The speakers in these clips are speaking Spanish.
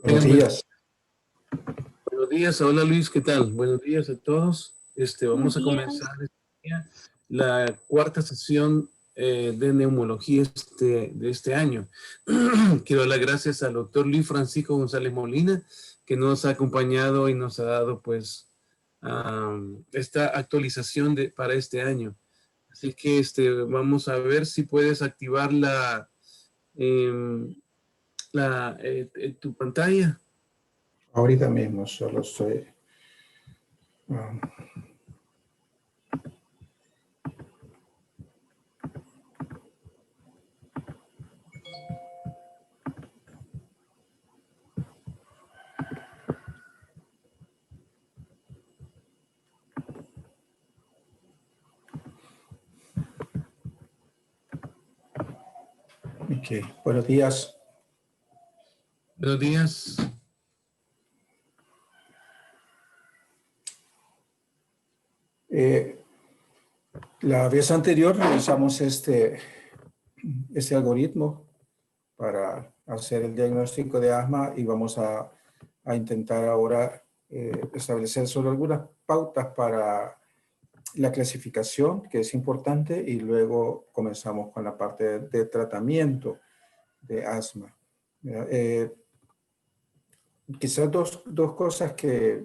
Buenos días. Buenos días, hola Luis, ¿qué tal? Buenos días a todos. Buenos Vamos a días. comenzar la cuarta sesión de neumología de este año. Quiero dar las gracias al doctor Luis Francisco González Molina, que nos ha acompañado y nos ha dado pues esta actualización para este año. Así que vamos a ver si puedes activar tu pantalla. Ahorita mismo solo estoy... Ok, buenos días. Buenos días. La vez anterior realizamos este algoritmo para hacer el diagnóstico de asma y vamos a intentar ahora establecer solo algunas pautas para la clasificación, que es importante, y luego comenzamos con la parte de tratamiento de asma. Quizás dos cosas que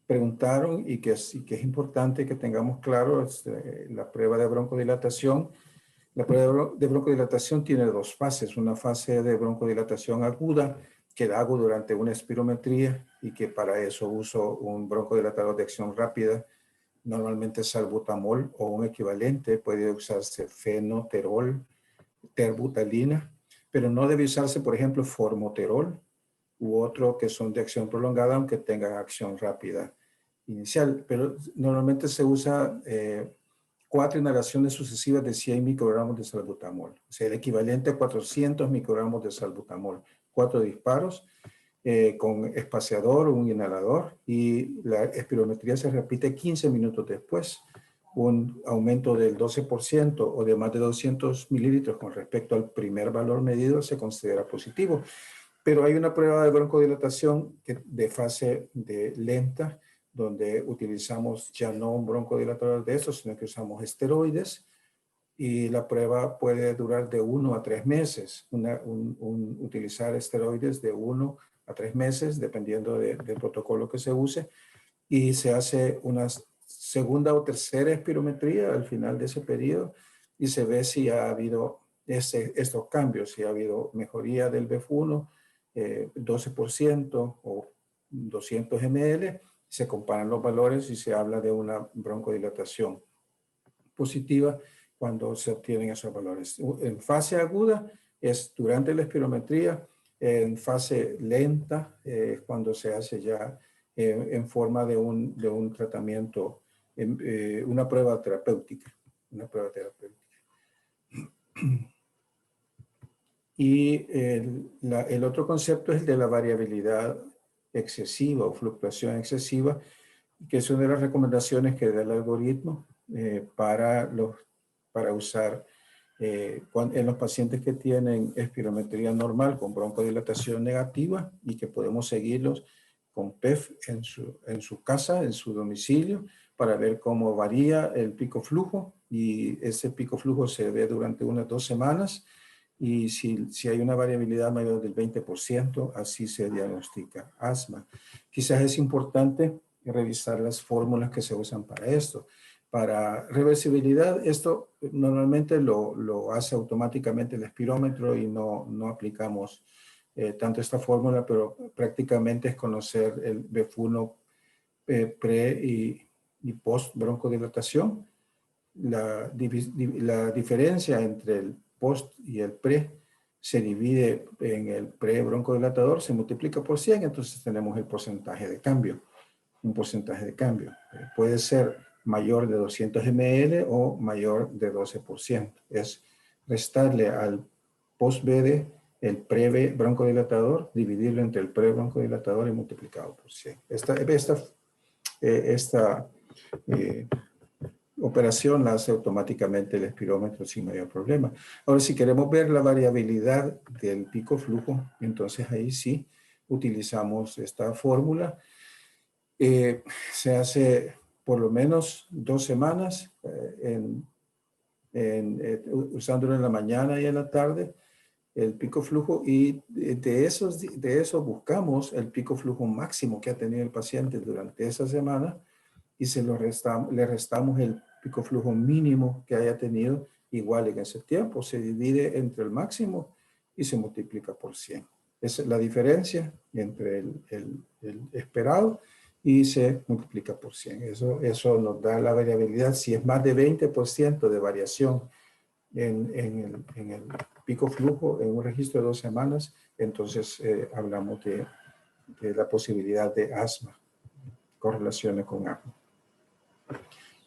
preguntaron y que es importante que tengamos claro es la prueba de broncodilatación. La prueba de broncodilatación tiene dos fases. Una fase de broncodilatación aguda que la hago durante una espirometría y que para eso uso un broncodilatador de acción rápida, normalmente salbutamol o un equivalente. Puede usarse fenoterol, terbutalina, pero no debe usarse, por ejemplo, formoterol u otro que son de acción prolongada, aunque tengan acción rápida inicial. Pero normalmente se usa 4 inhalaciones sucesivas de 100 microgramos de salbutamol. O sea, el equivalente a 400 microgramos de salbutamol. 4 disparos con espaciador o un inhalador, y la espirometría se repite 15 minutos después. Un aumento del 12% o de más de 200 mililitros con respecto al primer valor medido se considera positivo. Pero hay una prueba de broncodilatación de fase lenta, donde utilizamos ya no un broncodilatador de estos, sino que usamos esteroides, y la prueba puede durar de 1 a 3 meses. Utilizar esteroides de 1 a 3 meses, dependiendo del protocolo que se use, y se hace una segunda o tercera espirometría al final de ese periodo y se ve si ha habido estos cambios, si ha habido mejoría del BF1, 12% o 200 ml, se comparan los valores y se habla de una broncodilatación positiva cuando se obtienen esos valores. En fase aguda es durante la espirometría, en fase lenta es cuando se hace ya en forma de un tratamiento, una prueba terapéutica. Y el otro concepto es el de la variabilidad excesiva o fluctuación excesiva, que es una de las recomendaciones que da el algoritmo para usar en los pacientes que tienen espirometría normal con broncodilatación negativa y que podemos seguirlos con PEF en su casa, en su domicilio, para ver cómo varía el pico flujo, y ese pico flujo se ve durante unas 2 semanas, y si hay una variabilidad mayor del 20%, así se diagnostica asma. Quizás es importante revisar las fórmulas que se usan para esto. Para reversibilidad, esto normalmente lo hace automáticamente el espirómetro y no aplicamos tanto esta fórmula, pero prácticamente es conocer el BF1 pre y post broncodilatación. La diferencia entre el post y el pre se divide en el pre broncodilatador, se multiplica por 100, entonces tenemos el porcentaje de cambio. Un porcentaje de cambio. Puede ser mayor de 200 ml o mayor de 12%. Es restarle al post-BD el pre-broncodilatador, dividirlo entre el pre-broncodilatador y multiplicado por 100. Esta operación la hace automáticamente el espirómetro sin mayor problema. Ahora, si queremos ver la variabilidad del pico flujo, entonces ahí sí utilizamos esta fórmula. Se hace por lo menos 2 semanas usándolo en la mañana y en la tarde, el pico flujo, y de eso buscamos el pico flujo máximo que ha tenido el paciente durante esa semana y le restamos el pico flujo mínimo que haya tenido igual en ese tiempo. Se divide entre el máximo y se multiplica por 100. Esa es la diferencia entre el esperado y se multiplica por 100. Eso nos da la variabilidad. Si es más de 20% de variación en el pico flujo en un registro de 2 semanas, entonces hablamos de la posibilidad de asma, correlaciones con asma.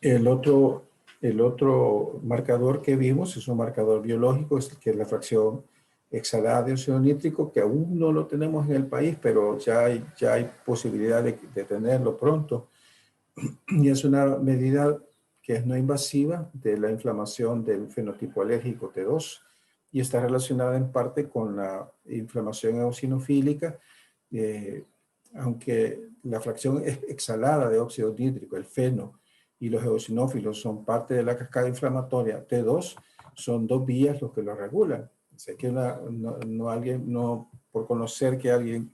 El otro marcador que vimos es un marcador biológico, que es la fracción exhalada de óxido nítrico, que aún no lo tenemos en el país, pero ya hay posibilidad de tenerlo pronto. Y es una medida que es no invasiva de la inflamación del fenotipo alérgico T2 y está relacionada en parte con la inflamación eosinofílica, aunque la fracción exhalada de óxido nítrico, el feno, y los eosinófilos son parte de la cascada inflamatoria T2, son 2 vías los que lo regulan. O sea, que por conocer que alguien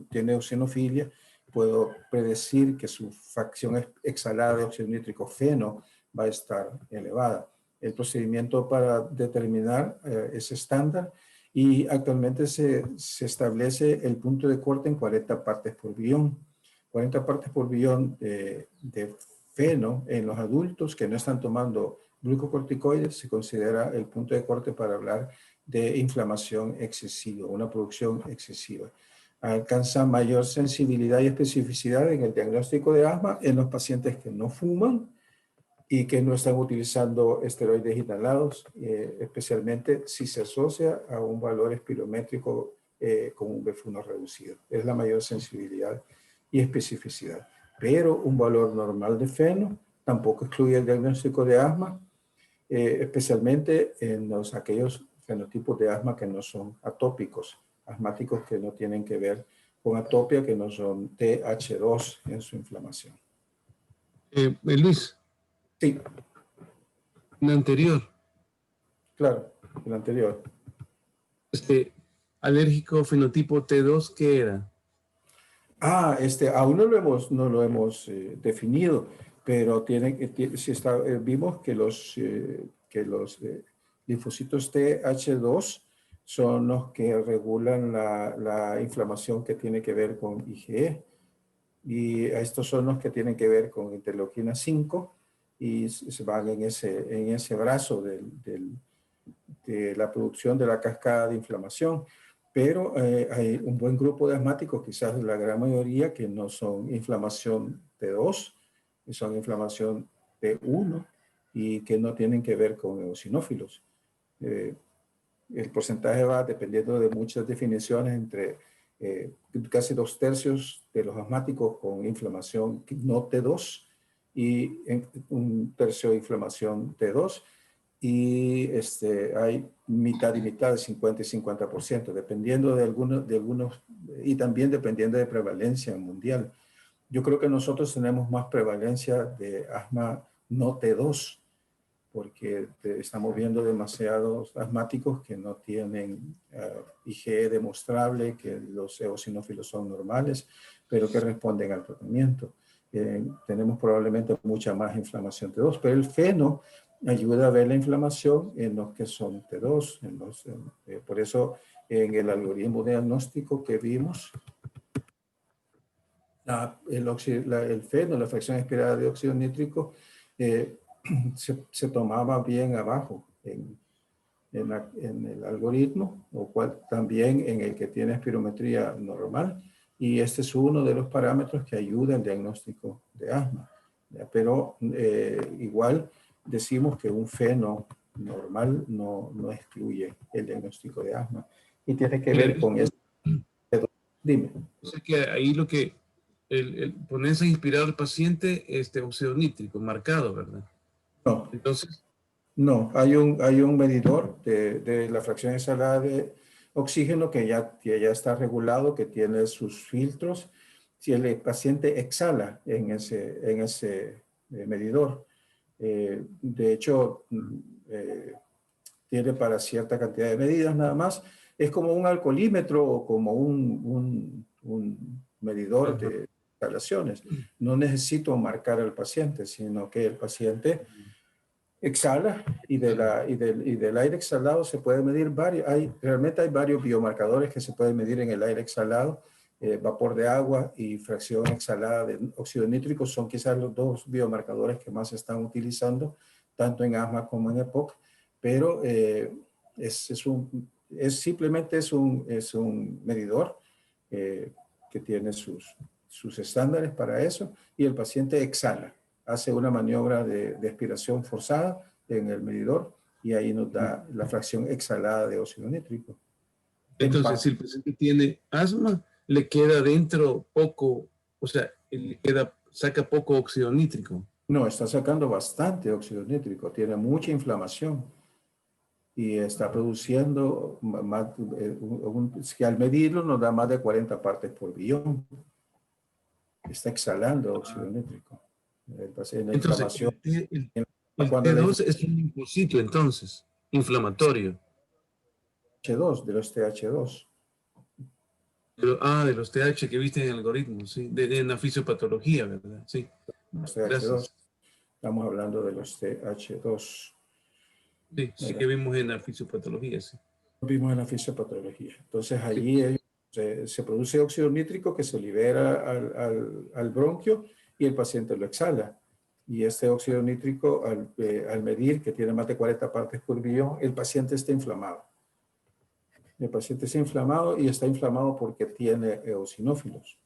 tiene eosinofilia, puedo predecir que su fracción exhalada de óxido nítrico feno va a estar elevada. El procedimiento para determinar es estándar y actualmente se establece el punto de corte en 40 partes por billón. 40 partes por billón de feno en los adultos que no están tomando glucocorticoides se considera el punto de corte para hablar de inflamación excesiva, una producción excesiva. Alcanza mayor sensibilidad y especificidad en el diagnóstico de asma en los pacientes que no fuman y que no están utilizando esteroides inhalados, especialmente si se asocia a un valor espirométrico con un B1 reducido. Es la mayor sensibilidad y especificidad. Pero un valor normal de feno tampoco excluye el diagnóstico de asma, especialmente en aquellos fenotipos de asma que no son atópicos, asmáticos que no tienen que ver con atopia, que no son TH2 en su inflamación. Luis. Sí. En el anterior. Claro, el anterior. Alérgico fenotipo T2, ¿qué era? Aún no lo hemos definido, pero vimos que los linfocitos TH2 son los que regulan la inflamación que tiene que ver con IgE, y estos son los que tienen que ver con interleuquina 5 y se van en ese brazo de la producción de la cascada de inflamación. Pero hay un buen grupo de asmáticos, quizás la gran mayoría, que no son inflamación T2, que son inflamación T1 y que no tienen que ver con eosinófilos. El porcentaje va dependiendo de muchas definiciones, entre casi 2/3 de los asmáticos con inflamación no T2 y 1/3 de inflamación T2. Y hay mitad y mitad, de 50 y 50%, dependiendo de algunos, y también dependiendo de prevalencia mundial. Yo creo que nosotros tenemos más prevalencia de asma no T2, porque estamos viendo demasiados asmáticos que no tienen IgE demostrable, que los eosinófilos son normales, pero que responden al tratamiento. Tenemos probablemente mucha más inflamación T2, pero el feno ayuda a ver la inflamación en los que son T2. Por eso, en el algoritmo diagnóstico que vimos, el feno, la fracción expirada de óxido nítrico, se tomaba bien abajo en el algoritmo, o cual también en el que tiene espirometría normal. Y este es uno de los parámetros que ayuda al diagnóstico de asma. Pero igual decimos que un feno normal no excluye el diagnóstico de asma. Y tiene que ver con eso. Dime. O sea que ahí ponerse a inspirar al paciente óxido nítrico marcado, ¿verdad? No, Entonces, no, hay un medidor de la fracción exhalada de oxígeno que ya está regulado, que tiene sus filtros. Si el paciente exhala en ese medidor, de hecho, tiene para cierta cantidad de medidas nada más. Es como un alcoholímetro o como un medidor ajá. de exhalaciones. No necesito marcar al paciente, sino que el paciente exhala y del aire exhalado se puede medir varios. Realmente hay varios biomarcadores que se pueden medir en el aire exhalado. Vapor de agua y fracción exhalada de óxido nítrico son quizás los dos biomarcadores que más se están utilizando, tanto en asma como en EPOC, pero simplemente es un medidor que tiene sus estándares para eso, y el paciente exhala, hace una maniobra de expiración forzada en el medidor y ahí nos da la fracción exhalada de óxido nítrico. Entonces, si el paciente tiene asma, le queda dentro poco, o sea, saca poco óxido nítrico. No, está sacando bastante óxido nítrico, tiene mucha inflamación y está produciendo más, que al medirlo nos da más de 40 partes por billón. Está exhalando óxido nítrico. El paciente, la Entonces, inflamación, el cuando la T2 es un linfocito, entonces, inflamatorio. H2, de los TH2, De los TH que viste en el algoritmo, sí, en la fisiopatología, ¿verdad? Sí, los TH2, gracias. estamos hablando de los TH2. Sí, sí que vimos en la fisiopatología, sí. Vimos en la fisiopatología. Entonces allí se produce óxido nítrico que se libera al bronquio y el paciente lo exhala. Y este óxido nítrico, al medir que tiene más de 40 partes por billón, el paciente está inflamado. El paciente está inflamado y está inflamado porque tiene eosinófilos.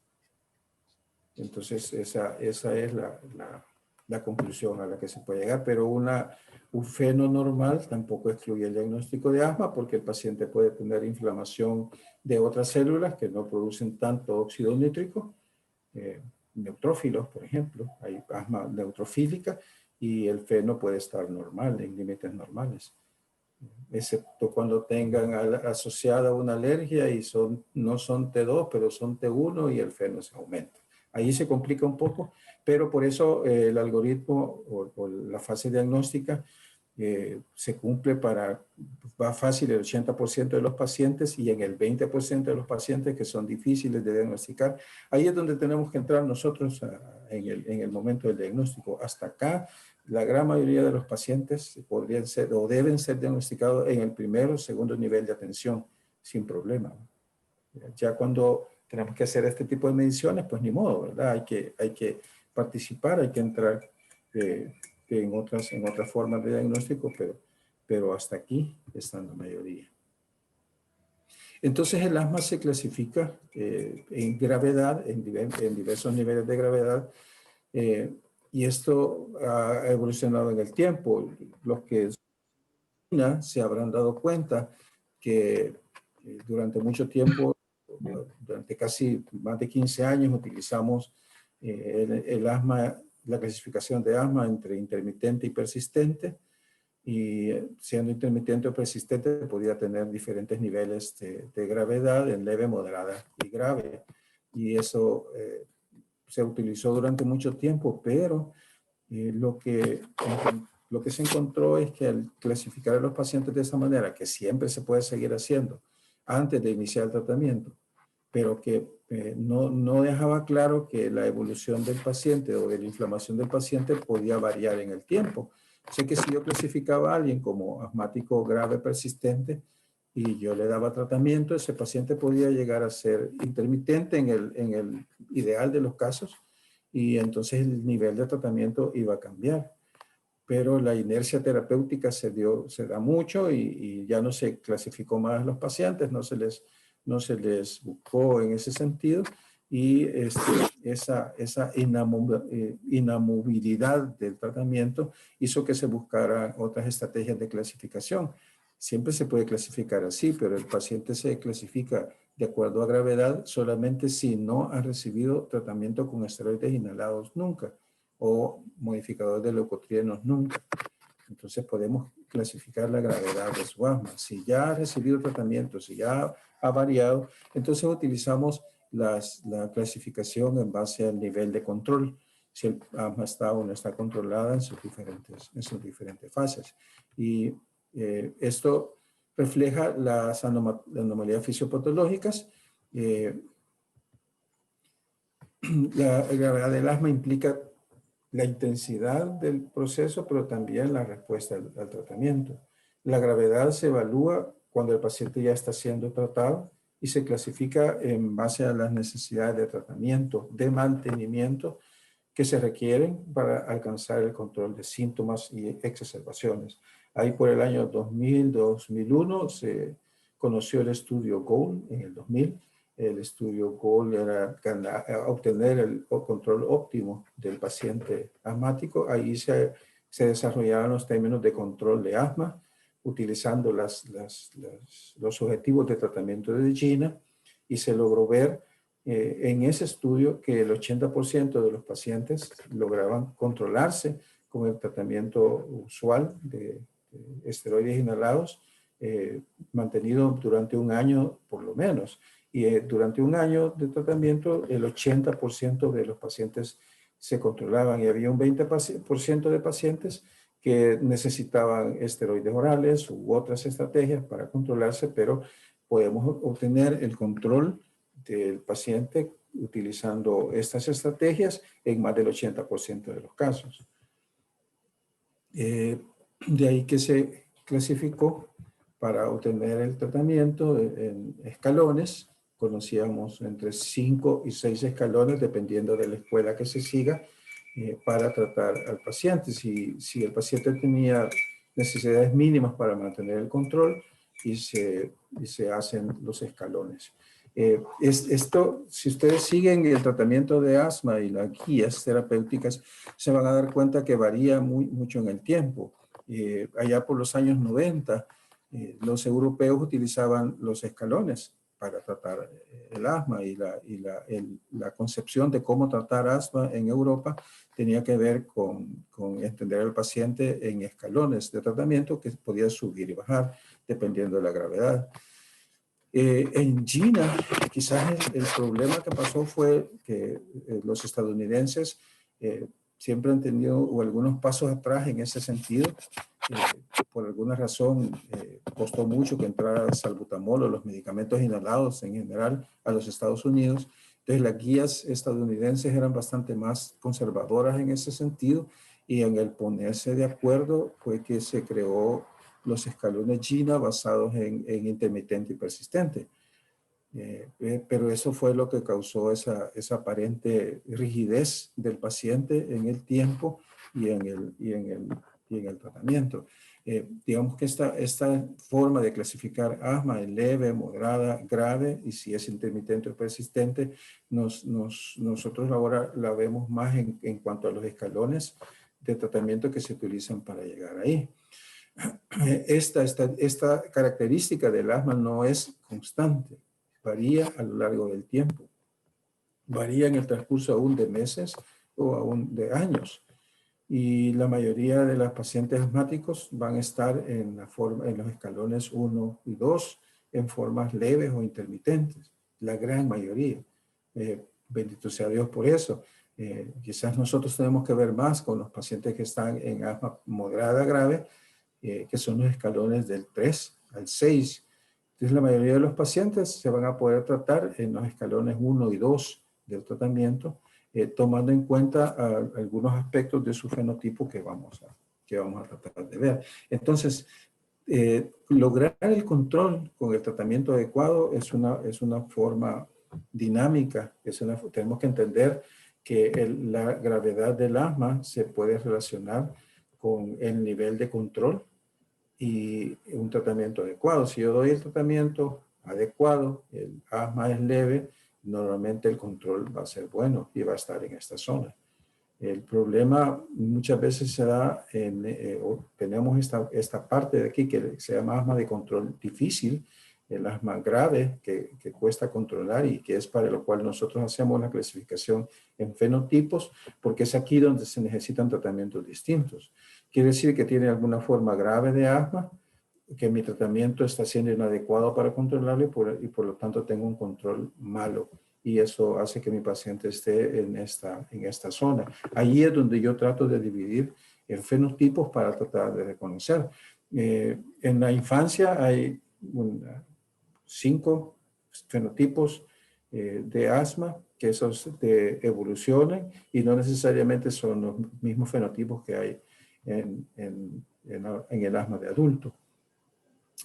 Entonces esa es la conclusión a la que se puede llegar, pero un feno normal tampoco excluye el diagnóstico de asma, porque el paciente puede tener inflamación de otras células que no producen tanto óxido nítrico, neutrófilos, por ejemplo, hay asma neutrofílica y el feno puede estar normal, en límites normales, excepto cuando tengan asociada una alergia y no son T2, pero son T1 y el feno se aumenta. Ahí se complica un poco, pero por eso el algoritmo o la fase diagnóstica se cumple va fácil el 80% de los pacientes, y en el 20% de los pacientes que son difíciles de diagnosticar, ahí es donde tenemos que entrar nosotros en el momento del diagnóstico. Hasta acá, la gran mayoría de los pacientes podrían ser o deben ser diagnosticados en el primero o segundo nivel de atención sin problema. Ya cuando tenemos que hacer este tipo de mediciones, pues ni modo, ¿verdad? Hay que participar, hay que entrar en otras formas de diagnóstico, pero hasta aquí están la mayoría. Entonces el asma se clasifica en gravedad, en diversos niveles de gravedad, y esto ha evolucionado en el tiempo. Los que se habrán dado cuenta que durante mucho tiempo, durante casi más de 15 años, utilizamos el asma, la clasificación de asma entre intermitente y persistente, y siendo intermitente o persistente podía tener diferentes niveles de gravedad, en leve, moderada y grave. Y eso se utilizó durante mucho tiempo, pero lo que se encontró es que al clasificar a los pacientes de esa manera, que siempre se puede seguir haciendo antes de iniciar el tratamiento, pero que no dejaba claro que la evolución del paciente o de la inflamación del paciente podía variar en el tiempo. Sé que si yo clasificaba a alguien como asmático grave persistente y yo le daba tratamiento, ese paciente podía llegar a ser intermitente en el ideal de los casos, y entonces el nivel de tratamiento iba a cambiar. Pero la inercia terapéutica se da mucho y ya no se clasificó más a los pacientes, no se les buscó en ese sentido, y esa inamovilidad del tratamiento hizo que se buscaran otras estrategias de clasificación. Siempre se puede clasificar así, pero el paciente se clasifica de acuerdo a gravedad solamente si no ha recibido tratamiento con esteroides inhalados nunca. o modificador de leucotrienos nunca. Entonces podemos clasificar la gravedad de su asma. Si ya ha recibido tratamiento, si ya ha variado, entonces utilizamos la clasificación en base al nivel de control, si el asma está o no está controlada en sus diferentes fases. Y esto refleja las anomalías fisiopatológicas. La gravedad del asma implica la intensidad del proceso, pero también la respuesta al tratamiento. La gravedad se evalúa cuando el paciente ya está siendo tratado y se clasifica en base a las necesidades de tratamiento, de mantenimiento que se requieren para alcanzar el control de síntomas y exacerbaciones. Ahí por el año 2000-2001 se conoció el estudio GOLD en el 2000. El estudio GOLD era obtener el control óptimo del paciente asmático. Ahí se desarrollaron los términos de control de asma, utilizando los objetivos de tratamiento de Gina, y se logró ver en ese estudio que el 80% de los pacientes lograban controlarse con el tratamiento usual de esteroides inhalados, mantenido durante un año por lo menos. Y durante un año de tratamiento, el 80% de los pacientes se controlaban y había un 20% de pacientes que necesitaban esteroides orales u otras estrategias para controlarse, pero podemos obtener el control del paciente utilizando estas estrategias en más del 80% de los casos. De ahí que se clasificó para obtener el tratamiento en escalones. Conocíamos entre 5 y 6 escalones, dependiendo de la escuela que se siga, para tratar al paciente. Si el paciente tenía necesidades mínimas para mantener el control, y se hacen los escalones. Esto, si ustedes siguen el tratamiento de asma y las guías terapéuticas, se van a dar cuenta que varía mucho en el tiempo. Allá por los años 90, los europeos utilizaban los escalones para tratar el asma, y la concepción de cómo tratar asma en Europa tenía que ver con entender al paciente en escalones de tratamiento que podía subir y bajar dependiendo de la gravedad. En China, quizás el problema que pasó fue que los estadounidenses siempre han tenido algunos pasos atrás en ese sentido. Por alguna razón costó mucho que entrara salbutamol o los medicamentos inhalados en general a los Estados Unidos. Entonces las guías estadounidenses eran bastante más conservadoras en ese sentido, y en el ponerse de acuerdo fue que se creó los escalones Gina basados en intermitente y persistente. Pero eso fue lo que causó esa aparente rigidez del paciente en el tiempo y en el tratamiento. Digamos que esta forma de clasificar asma en leve, moderada, grave, y si es intermitente o persistente, nosotros ahora la vemos más en cuanto a los escalones de tratamiento que se utilizan para llegar ahí. Esta característica del asma no es constante, varía a lo largo del tiempo, varía en el transcurso aún de meses o aún de años, y la mayoría de los pacientes asmáticos van a estar en los escalones 1 y 2 en formas leves o intermitentes, la gran mayoría. Bendito sea Dios por eso. Quizás nosotros tenemos que ver más con los pacientes que están en asma moderada grave, que son los escalones del 3 al 6. Entonces, la mayoría de los pacientes se van a poder tratar en los escalones 1 y 2 del tratamiento, tomando en cuenta algunos aspectos de su fenotipo que vamos a tratar de ver. Entonces, lograr el control con el tratamiento adecuado es una forma dinámica. Tenemos que entender que la gravedad del asma se puede relacionar con el nivel de control y un tratamiento adecuado. Si yo doy el tratamiento adecuado, el asma es leve, normalmente el control va a ser bueno y va a estar en esta zona. El problema muchas veces se da tenemos esta parte de aquí que se llama asma de control difícil, el asma grave que cuesta controlar y que es para lo cual nosotros hacemos la clasificación en fenotipos, porque es aquí donde se necesitan tratamientos distintos. Quiere decir que tiene alguna forma grave de asma, que mi tratamiento está siendo inadecuado para controlarlo y por lo tanto tengo un control malo. Y eso hace que mi paciente esté en esta zona. Allí es donde yo trato de dividir en fenotipos para tratar de reconocer. En la infancia hay 5 fenotipos de asma que esos evolucionan y no necesariamente son los mismos fenotipos que hay en el asma de adulto.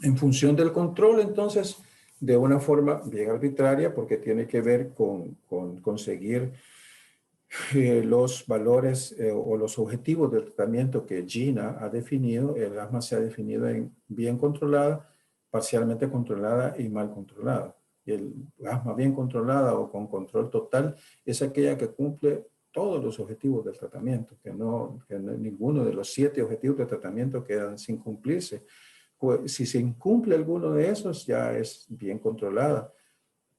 En función del control, entonces, de una forma bien arbitraria, porque tiene que ver con conseguir los valores o los objetivos del tratamiento que Gina ha definido. El asma se ha definido en bien controlada, parcialmente controlada y mal controlada. Y el asma bien controlada o con control total es aquella que cumple todos los objetivos del tratamiento, que ninguno de los 7 objetivos de tratamiento quedan sin cumplirse. Pues, si se incumple alguno de esos, ya es bien controlada,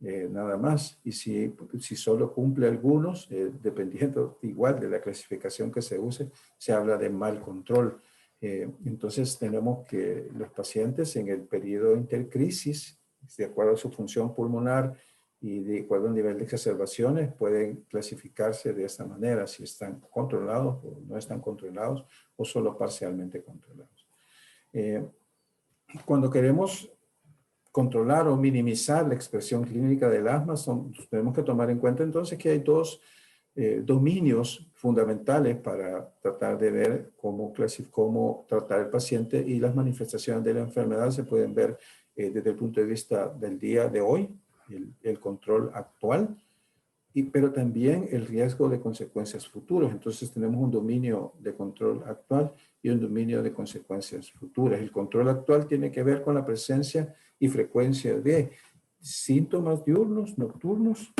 nada más. Y si solo cumple algunos, dependiendo igual de la clasificación que se use, se habla de mal control. Entonces tenemos que los pacientes en el periodo intercrisis, de acuerdo a su función pulmonar y de acuerdo al nivel de exacerbaciones, pueden clasificarse de esta manera, si están controlados o no están controlados o solo parcialmente controlados. Cuando queremos controlar o minimizar la expresión clínica del asma, tenemos que tomar en cuenta entonces que hay 2 dominios fundamentales para tratar de ver cómo tratar el paciente, y las manifestaciones de la enfermedad se pueden ver desde el punto de vista del día de hoy, el control actual, pero también el riesgo de consecuencias futuras. Entonces tenemos un dominio de control actual y un dominio de consecuencias futuras. El control actual tiene que ver con la presencia y frecuencia de síntomas diurnos, nocturnos,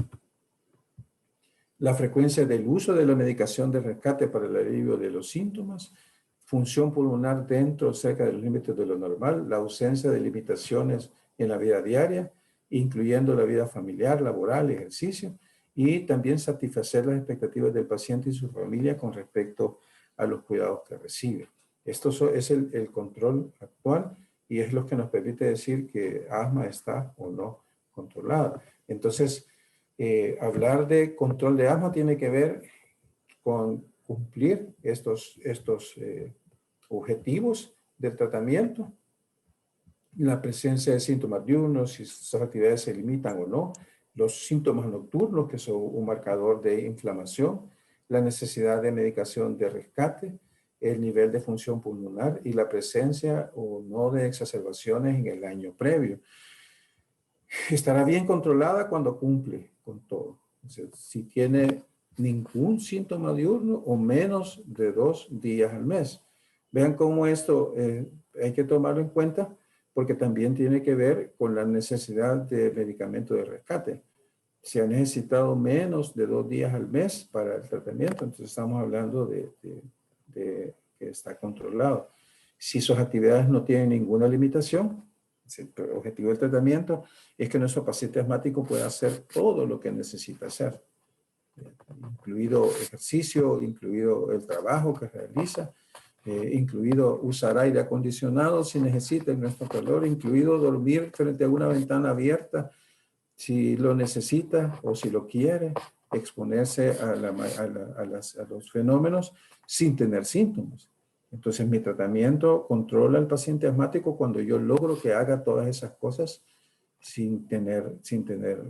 la frecuencia del uso de la medicación de rescate para el alivio de los síntomas, función pulmonar dentro o cerca de los límites de lo normal, la ausencia de limitaciones en la vida diaria, incluyendo la vida familiar, laboral, ejercicio, y también satisfacer las expectativas del paciente y su familia con respecto a los cuidados que recibe. Esto es el control actual y es lo que nos permite decir que asma está o no controlada. Entonces, hablar de control de asma tiene que ver con cumplir estos objetivos del tratamiento, la presencia de síntomas diurnos, si esas actividades se limitan o no, los síntomas nocturnos, que son un marcador de inflamación, la necesidad de medicación de rescate, el nivel de función pulmonar y la presencia o no de exacerbaciones en el año previo. Estará bien controlada cuando cumple con todo. O sea, si tiene ningún síntoma diurno o menos de 2 días al mes. Vean cómo esto hay que tomarlo en cuenta, porque también tiene que ver con la necesidad de medicamento de rescate. Si ha necesitado menos de 2 días al mes para el tratamiento, entonces estamos hablando de que está controlado. Si sus actividades no tienen ninguna limitación, el objetivo del tratamiento es que nuestro paciente asmático pueda hacer todo lo que necesita hacer, incluido ejercicio, incluido el trabajo que realiza, incluido usar aire acondicionado si necesita en nuestro calor, incluido dormir frente a una ventana abierta si lo necesita o si lo quiere, exponerse a los fenómenos sin tener síntomas. Entonces mi tratamiento controla al paciente asmático cuando yo logro que haga todas esas cosas sin tener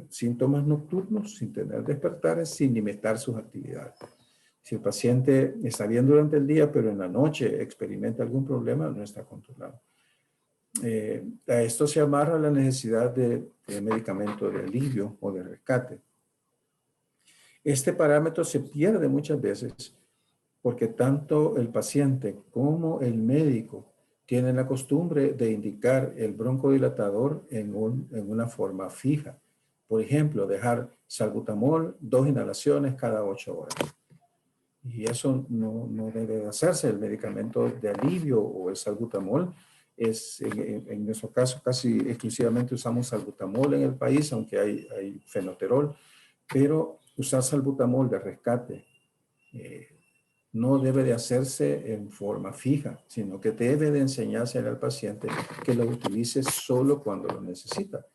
síntomas nocturnos, sin tener despertares, sin limitar sus actividades. Si el paciente está bien durante el día, pero en la noche experimenta algún problema, no está controlado. A esto se amarra la necesidad de medicamento de alivio o de rescate. Este parámetro se pierde muchas veces porque tanto el paciente como el médico tienen la costumbre de indicar el broncodilatador en una forma fija. Por ejemplo, dejar salbutamol, 2 inhalaciones cada 8 horas. Y eso no debe hacerse. El medicamento de alivio o el salbutamol En nuestro caso casi exclusivamente usamos salbutamol en el país, aunque hay fenoterol, pero usar salbutamol de rescate no debe de hacerse en forma fija, sino que debe de enseñarse al paciente que lo utilice solo cuando lo necesita.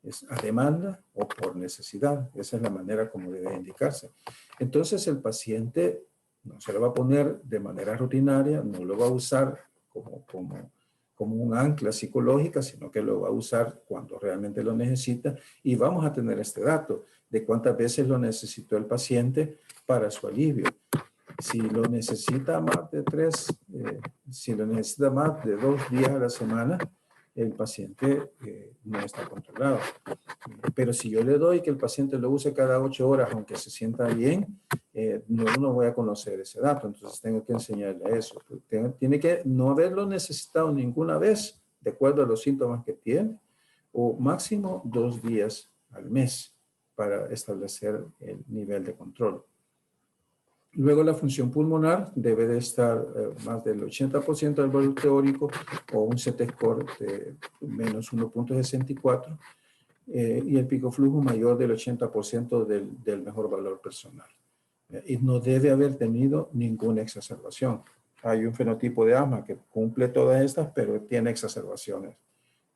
Es a demanda o por necesidad. Esa es la manera como debe indicarse. Entonces el paciente no se lo va a poner de manera rutinaria, no lo va a usar como un ancla psicológica, sino que lo va a usar cuando realmente lo necesita, y vamos a tener este dato de cuántas veces lo necesitó el paciente para su alivio. Si lo necesita más de 3, si lo necesita más de 2 días a la semana, el paciente no está controlado. Pero si yo le doy que el paciente lo use cada 8 horas, aunque se sienta bien, no voy a conocer ese dato. Entonces tengo que enseñarle eso. Tiene que no haberlo necesitado ninguna vez, de acuerdo a los síntomas que tiene, o máximo 2 días al mes para establecer el nivel de control. Luego la función pulmonar debe de estar más del 80% del valor teórico o un CT-score de menos 1.64 y el pico flujo mayor del 80% del mejor valor personal. Y no debe haber tenido ninguna exacerbación. Hay un fenotipo de asma que cumple todas estas, pero tiene exacerbaciones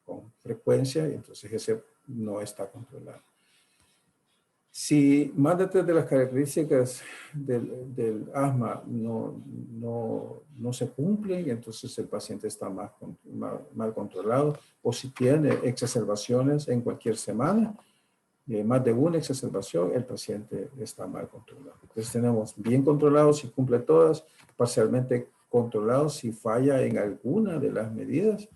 con frecuencia y entonces ese no está controlado. Si más de 3 de las características del asma no se cumplen, y entonces el paciente está mal controlado, o si tiene exacerbaciones en cualquier semana, más de una exacerbación, el paciente está mal controlado. Entonces tenemos bien controlado si cumple todas, parcialmente controlado si falla en alguna de las medidas,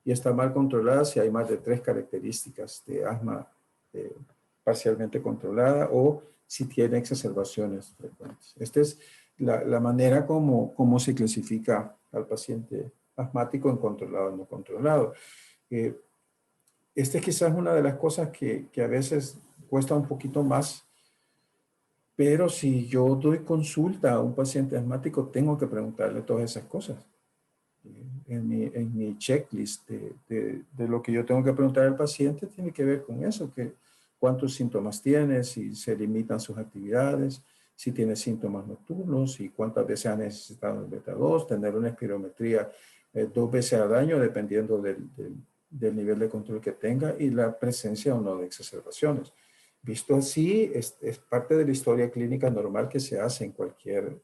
y está mal controlada si hay más de 3 características de asma parcialmente controlada o si tiene exacerbaciones frecuentes. Esta es la manera como se clasifica al paciente asmático en controlado y no controlado. Esta es quizás una de las cosas que a veces cuesta un poquito más, pero si yo doy consulta a un paciente asmático, tengo que preguntarle todas esas cosas. En mi checklist de lo que yo tengo que preguntar al paciente tiene que ver con eso, que cuántos síntomas tiene, si se limitan sus actividades, si tiene síntomas nocturnos y cuántas veces ha necesitado el beta 2, tener una espirometría 2 veces al año dependiendo del nivel de control que tenga y la presencia o no de exacerbaciones. Visto así, es parte de la historia clínica normal que se hace en cualquier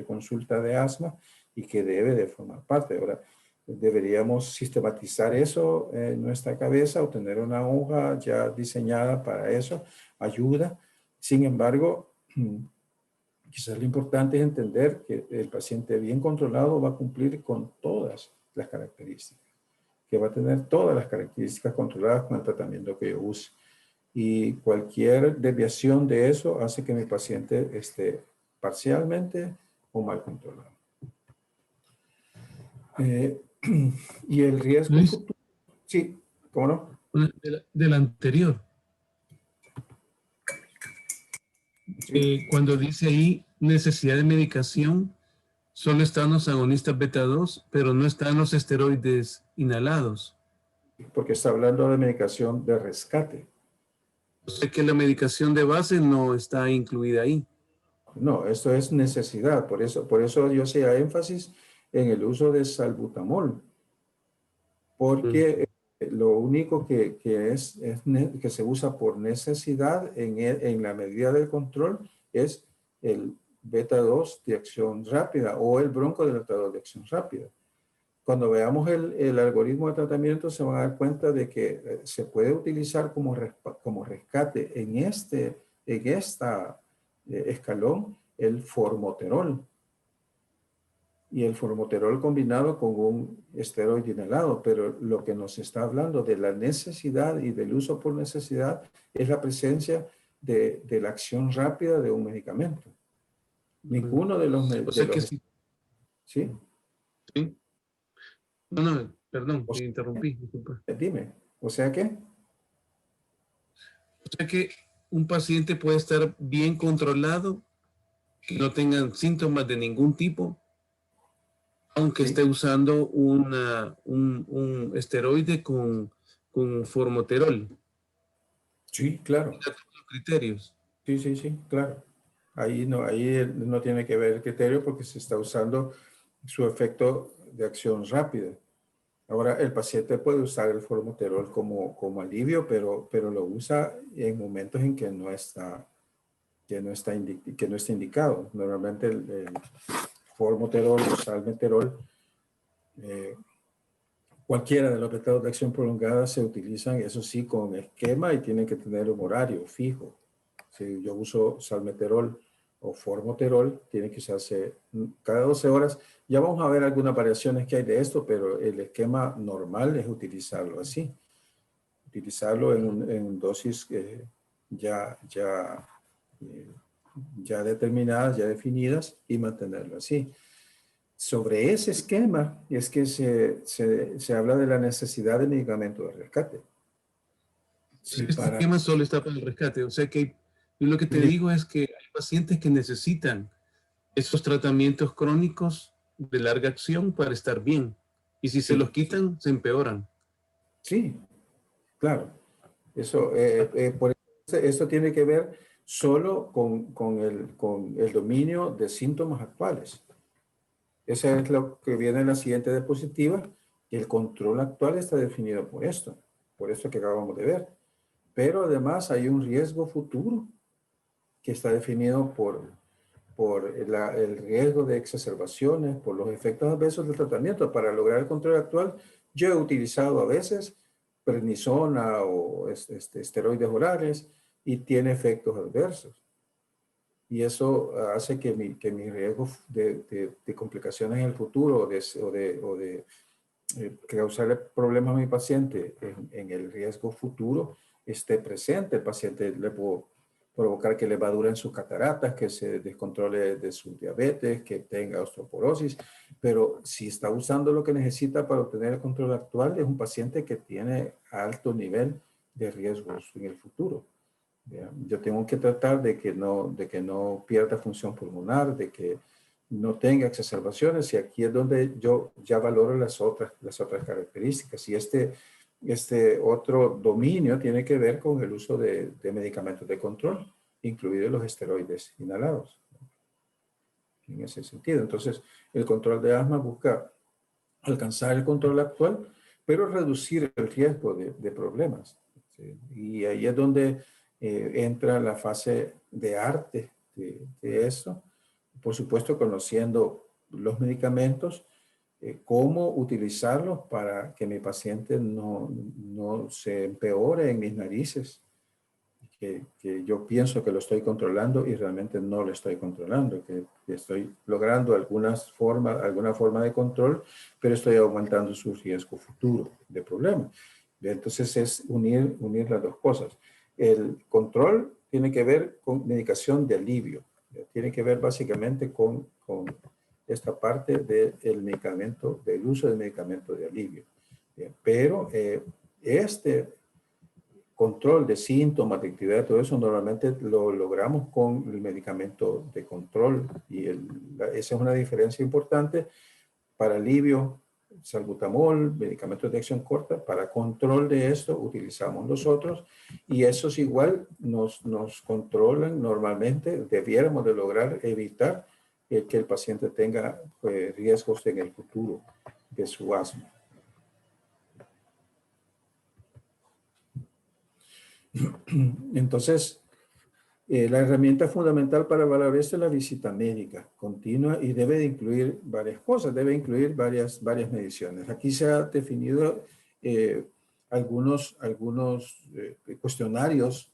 consulta de asma y que debe de formar parte. Ahora, deberíamos sistematizar eso en nuestra cabeza o tener una hoja ya diseñada para eso, ayuda. Sin embargo, quizás lo importante es entender que el paciente bien controlado va a cumplir con todas las características, que va a tener todas las características controladas con el tratamiento que yo use. Y cualquier desviación de eso hace que mi paciente esté parcialmente o mal controlado. Y el riesgo Luis, futuro. Sí, ¿cómo no? del anterior. Sí, Cuando dice ahí necesidad de medicación, solo están los agonistas beta 2, pero no están los esteroides inhalados. porque está hablando de medicación de rescate. O sea que la medicación de base no está incluida ahí. No, esto es necesidad. Por eso yo hacía énfasis en el uso de salbutamol. Porque lo único que se usa por necesidad en la medida del control es el beta 2 de acción rápida o el broncodilatador de acción rápida. Cuando veamos el algoritmo de tratamiento se van a dar cuenta de que se puede utilizar como rescate en esta escalón el formoterol. Y el formoterol combinado con un esteroide inhalado, pero lo que nos está hablando de la necesidad y del uso por necesidad es la presencia de la acción rápida de un medicamento. Ninguno de los... O sea que sí. ¿Sí? ¿Sí? No, perdón, O te sea, interrumpí. Disculpa. dime, ¿o sea qué? O sea que un paciente puede estar bien controlado, que no tengan síntomas de ningún tipo, aunque Sí, esté usando un esteroide con formoterol. sí, claro. Los criterios. Sí, sí, sí, claro. Ahí no tiene que ver el criterio porque se está usando su efecto de acción rápida. Ahora, el paciente puede usar el formoterol como alivio, pero lo usa en momentos en que no está indicado. Normalmente el formoterol o salmeterol, eh, cualquiera de los métodos de acción prolongada se utilizan, eso sí, con esquema y tienen que tener un horario fijo. Si yo uso salmeterol o formoterol, tiene que usarse cada 12 horas. Ya vamos a ver algunas variaciones que hay de esto, pero el esquema normal es utilizarlo así. Utilizarlo en dosis ya, ya, eh, ya determinadas, ya definidas y mantenerlo así. Sobre ese esquema es que se habla de la necesidad de medicamento de rescate. Sí, Este para... esquema solo está para el rescate. O sea que yo lo que te digo es que hay pacientes que necesitan esos tratamientos crónicos de larga acción para estar bien. Y si se los Sí, quitan, se empeoran. sí, claro. Eso, por eso, esto tiene que ver solo con el dominio de síntomas actuales. Esa es lo que viene en la siguiente diapositiva. El control actual está definido por esto que acabamos de ver. Pero además hay un riesgo futuro que está definido por el riesgo de exacerbaciones, por los efectos adversos del tratamiento. Para lograr el control actual, yo he utilizado a veces prednisona o esteroides orales y tiene efectos adversos. Y eso hace que mi riesgo de complicaciones en el futuro o de causarle problemas a mi paciente en el riesgo futuro esté presente. El paciente le puede provocar que levadura en sus cataratas, que se descontrole de su diabetes, que tenga osteoporosis, pero si está usando lo que necesita para obtener el control actual, es un paciente que tiene alto nivel de riesgos en el futuro. Yo tengo que tratar de que no pierda función pulmonar, de que no tenga exacerbaciones, y aquí es donde yo ya valoro las otras características. Y este otro dominio tiene que ver con el uso de medicamentos de control, incluidos los esteroides inhalados, en ese sentido. Entonces, el control de asma busca alcanzar el control actual, pero reducir el riesgo de problemas. ¿Sí? Y ahí es donde entra la fase de arte de eso. Por supuesto, conociendo los medicamentos, cómo utilizarlos para que mi paciente no se empeore en mis narices, que yo pienso que lo estoy controlando y realmente no lo estoy controlando, que estoy logrando alguna forma de control, pero estoy aumentando su riesgo futuro de problema. Entonces es unir las dos cosas. El control tiene que ver con medicación de alivio, tiene que ver básicamente con esta parte del medicamento, del uso del medicamento de alivio. Pero este control de síntomas, de actividad, todo eso normalmente lo logramos con el medicamento de control y esa es una diferencia importante. Para alivio, salbutamol, medicamentos de acción corta. Para control de esto utilizamos los otros y esos igual nos controlan normalmente. Debiéramos de lograr evitar que el paciente tenga riesgos en el futuro de su asma. Entonces, la herramienta fundamental para evaluar esto es la visita médica continua y debe de incluir varias cosas, debe incluir varias mediciones. Aquí se ha definido algunos cuestionarios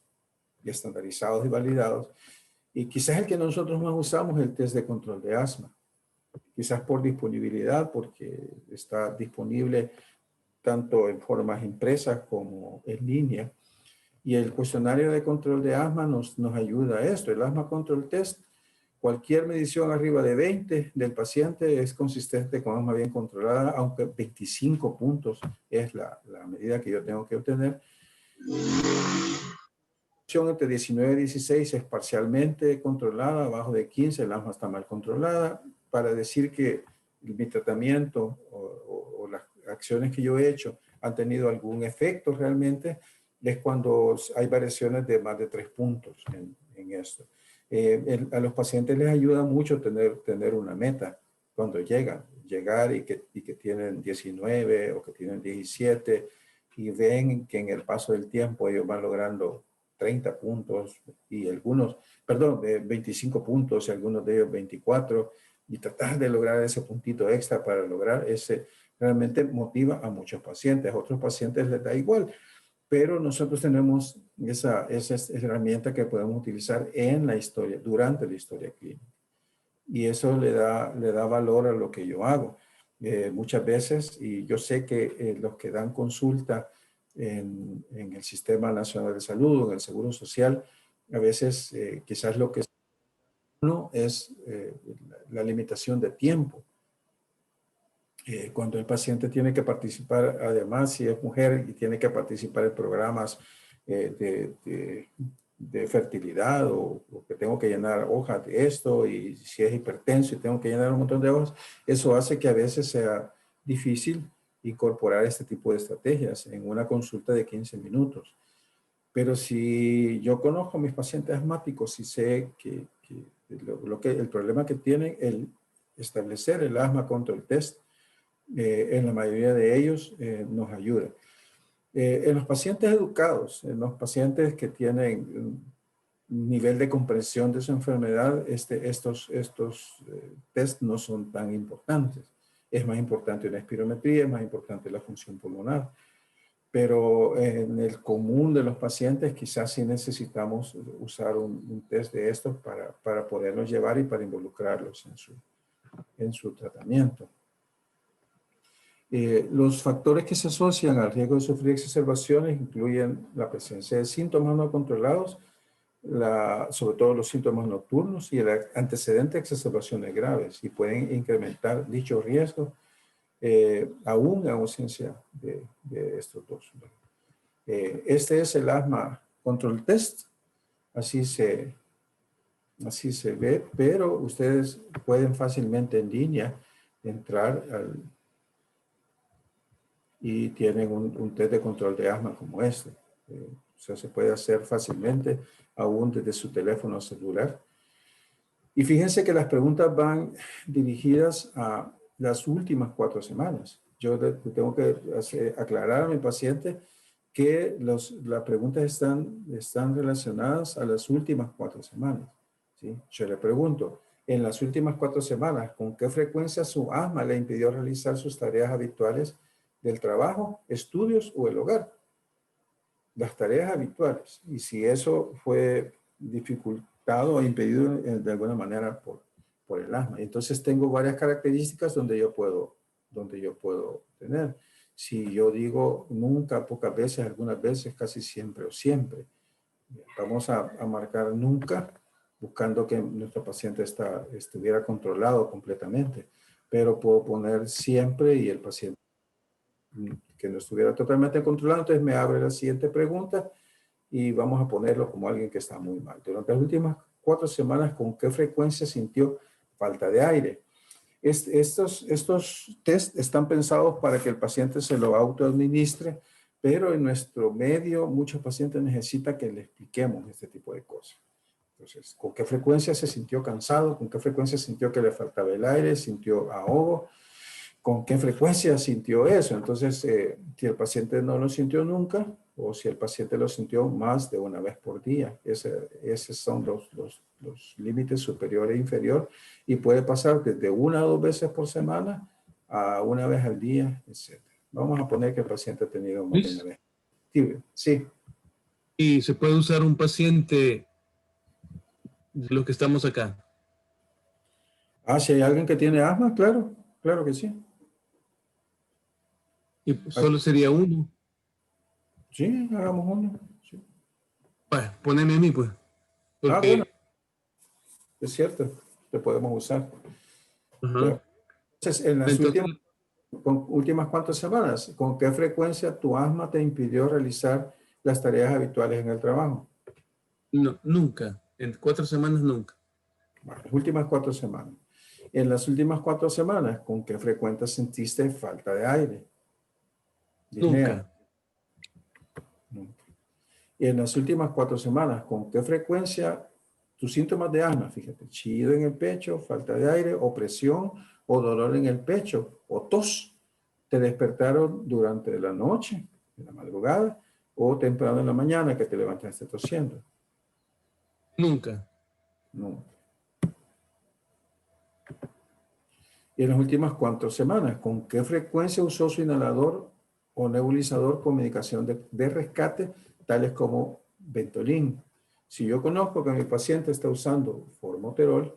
estandarizados y validados, y quizás el que nosotros más usamos es el test de control de asma, quizás por disponibilidad, porque está disponible tanto en formas impresas como en línea. Y el cuestionario de control de asma nos ayuda a esto. El Asthma Control Test, cualquier medición arriba de 20 del paciente es consistente con asma bien controlada, aunque 25 puntos es la medida que yo tengo que obtener. Entre 19 y 16 es parcialmente controlada, abajo de 15 el asma está mal controlada. Para decir que mi tratamiento o las acciones que yo he hecho han tenido algún efecto realmente, es cuando hay variaciones de más de 3 puntos en esto. A los pacientes les ayuda mucho tener una meta cuando llegar y que tienen 19 o que tienen 17 y ven que en el paso del tiempo ellos van logrando 30 puntos y algunos, perdón, 25 puntos y algunos de ellos 24, y tratar de lograr ese puntito extra para lograr ese, realmente motiva a muchos pacientes. A otros pacientes les da igual, pero nosotros tenemos esa herramienta que podemos utilizar en la historia, durante la historia clínica. Y eso le da valor a lo que yo hago. Muchas veces, y yo sé que los que dan consulta en el Sistema Nacional de Salud o en el Seguro Social, a veces quizás lo que uno es la limitación de tiempo. Cuando el paciente tiene que participar, además si es mujer y tiene que participar en programas de fertilidad o que tengo que llenar hojas de esto, y si es hipertenso y tengo que llenar un montón de hojas, eso hace que a veces sea difícil incorporar este tipo de estrategias en una consulta de 15 minutos. Pero si yo conozco a mis pacientes asmáticos y sé que el problema que tienen, el establecer el asma control test, en la mayoría de ellos nos ayuda. En los pacientes educados, en los pacientes que tienen un nivel de comprensión de su enfermedad, estos test no son tan importantes. Es más importante una espirometría, es más importante la función pulmonar. Pero en el común de los pacientes quizás sí necesitamos usar un test de estos para poderlos llevar y para involucrarlos en su tratamiento. Los factores que se asocian al riesgo de sufrir exacerbaciones incluyen la presencia de síntomas no controlados, sobre todo los síntomas nocturnos y el antecedente de exacerbaciones graves, y pueden incrementar dicho riesgo aún en ausencia de estos dos. Este es el asma control test, así se ve, pero ustedes pueden fácilmente en línea entrar y tienen un test de control de asma como este. O sea, se puede hacer fácilmente aún desde su teléfono celular. Y fíjense que las preguntas van dirigidas a las últimas 4 semanas. Yo tengo que aclarar a mi paciente que las preguntas están relacionadas a las últimas 4 semanas. ¿Sí? Yo le pregunto, en las últimas 4 semanas, ¿con qué frecuencia su asma le impidió realizar sus tareas habituales del trabajo, estudios o el hogar? Las tareas habituales. Y si eso fue dificultado o impedido de alguna manera por el asma. Entonces tengo varias características donde yo puedo tener. Si yo digo nunca, pocas veces, algunas veces, casi siempre o siempre. Vamos a marcar nunca, buscando que nuestro paciente estuviera controlado completamente. Pero puedo poner siempre y el paciente que no estuviera totalmente controlado. Entonces me abre la siguiente pregunta y vamos a ponerlo como alguien que está muy mal. Durante las últimas 4 semanas, ¿con qué frecuencia sintió falta de aire? Estos test están pensados para que el paciente se lo autoadministre, pero en nuestro medio muchos pacientes necesitan que le expliquemos este tipo de cosas. Entonces, ¿con qué frecuencia se sintió cansado? ¿Con qué frecuencia sintió que le faltaba el aire? ¿Sintió ahogo? ¿Con qué frecuencia sintió eso? Entonces, si el paciente no lo sintió nunca, o si el paciente lo sintió más de una vez por día, esos son los límites superior e inferior, y puede pasar desde 1 a 2 veces por semana a 1 vez al día, etc. Vamos a poner que el paciente ha tenido más de una vez. Sí. ¿Y se puede usar un paciente de los que estamos acá? Si hay alguien que tiene asma, claro, claro que sí. Y solo sería uno. Sí, hagamos uno. Sí. Bueno, poneme a mí, pues. Porque, Bueno, es cierto, te podemos usar. Entonces, en las últimas cuantas semanas, ¿con qué frecuencia tu asma te impidió realizar las tareas habituales en el trabajo? No, nunca. En 4 semanas nunca. Bueno, las últimas 4 semanas. En las últimas 4 semanas, ¿con qué frecuencia sentiste falta de aire? Disnea. Nunca. Y en las últimas 4 semanas, ¿con qué frecuencia tus síntomas de asma, fíjate, chillido en el pecho, falta de aire, opresión o dolor en el pecho o tos, te despertaron durante la noche, en la madrugada o temprano en la mañana que te levantaste tosiendo? Nunca. No. Y en las últimas 4 semanas, ¿con qué frecuencia usó su inhalador o nebulizador con medicación de rescate, tales como Ventolin? Si yo conozco que mi paciente está usando formoterol,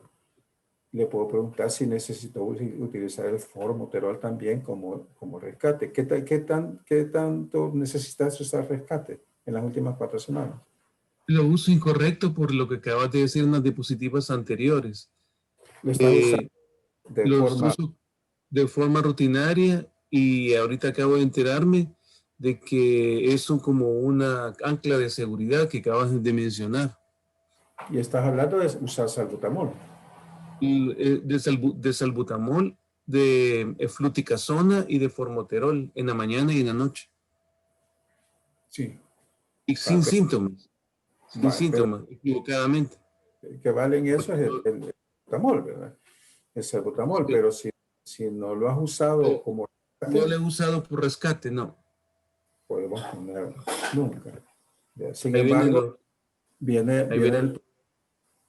le puedo preguntar si necesito utilizar el formoterol también como rescate. ¿Qué tanto necesitas usar rescate en las últimas 4 semanas? Lo uso incorrecto por lo que acabas de decir en las diapositivas anteriores. Lo está usando de Los forma... uso de forma rutinaria y ahorita acabo de enterarme de que es como una ancla de seguridad que acabas de mencionar. Y estás hablando de usar salbutamol. De salbutamol, de fluticasona y de formoterol en la mañana y en la noche. Sí. Y sin Pero, síntomas. Sin síntomas, equivocadamente. que valen eso es el salbutamol, ¿verdad? El salbutamol, pero si no lo has usado como rescate, No lo he usado por rescate, no. podemos poner nunca. Sin Ahí vienen embargo, los... viene Ahí el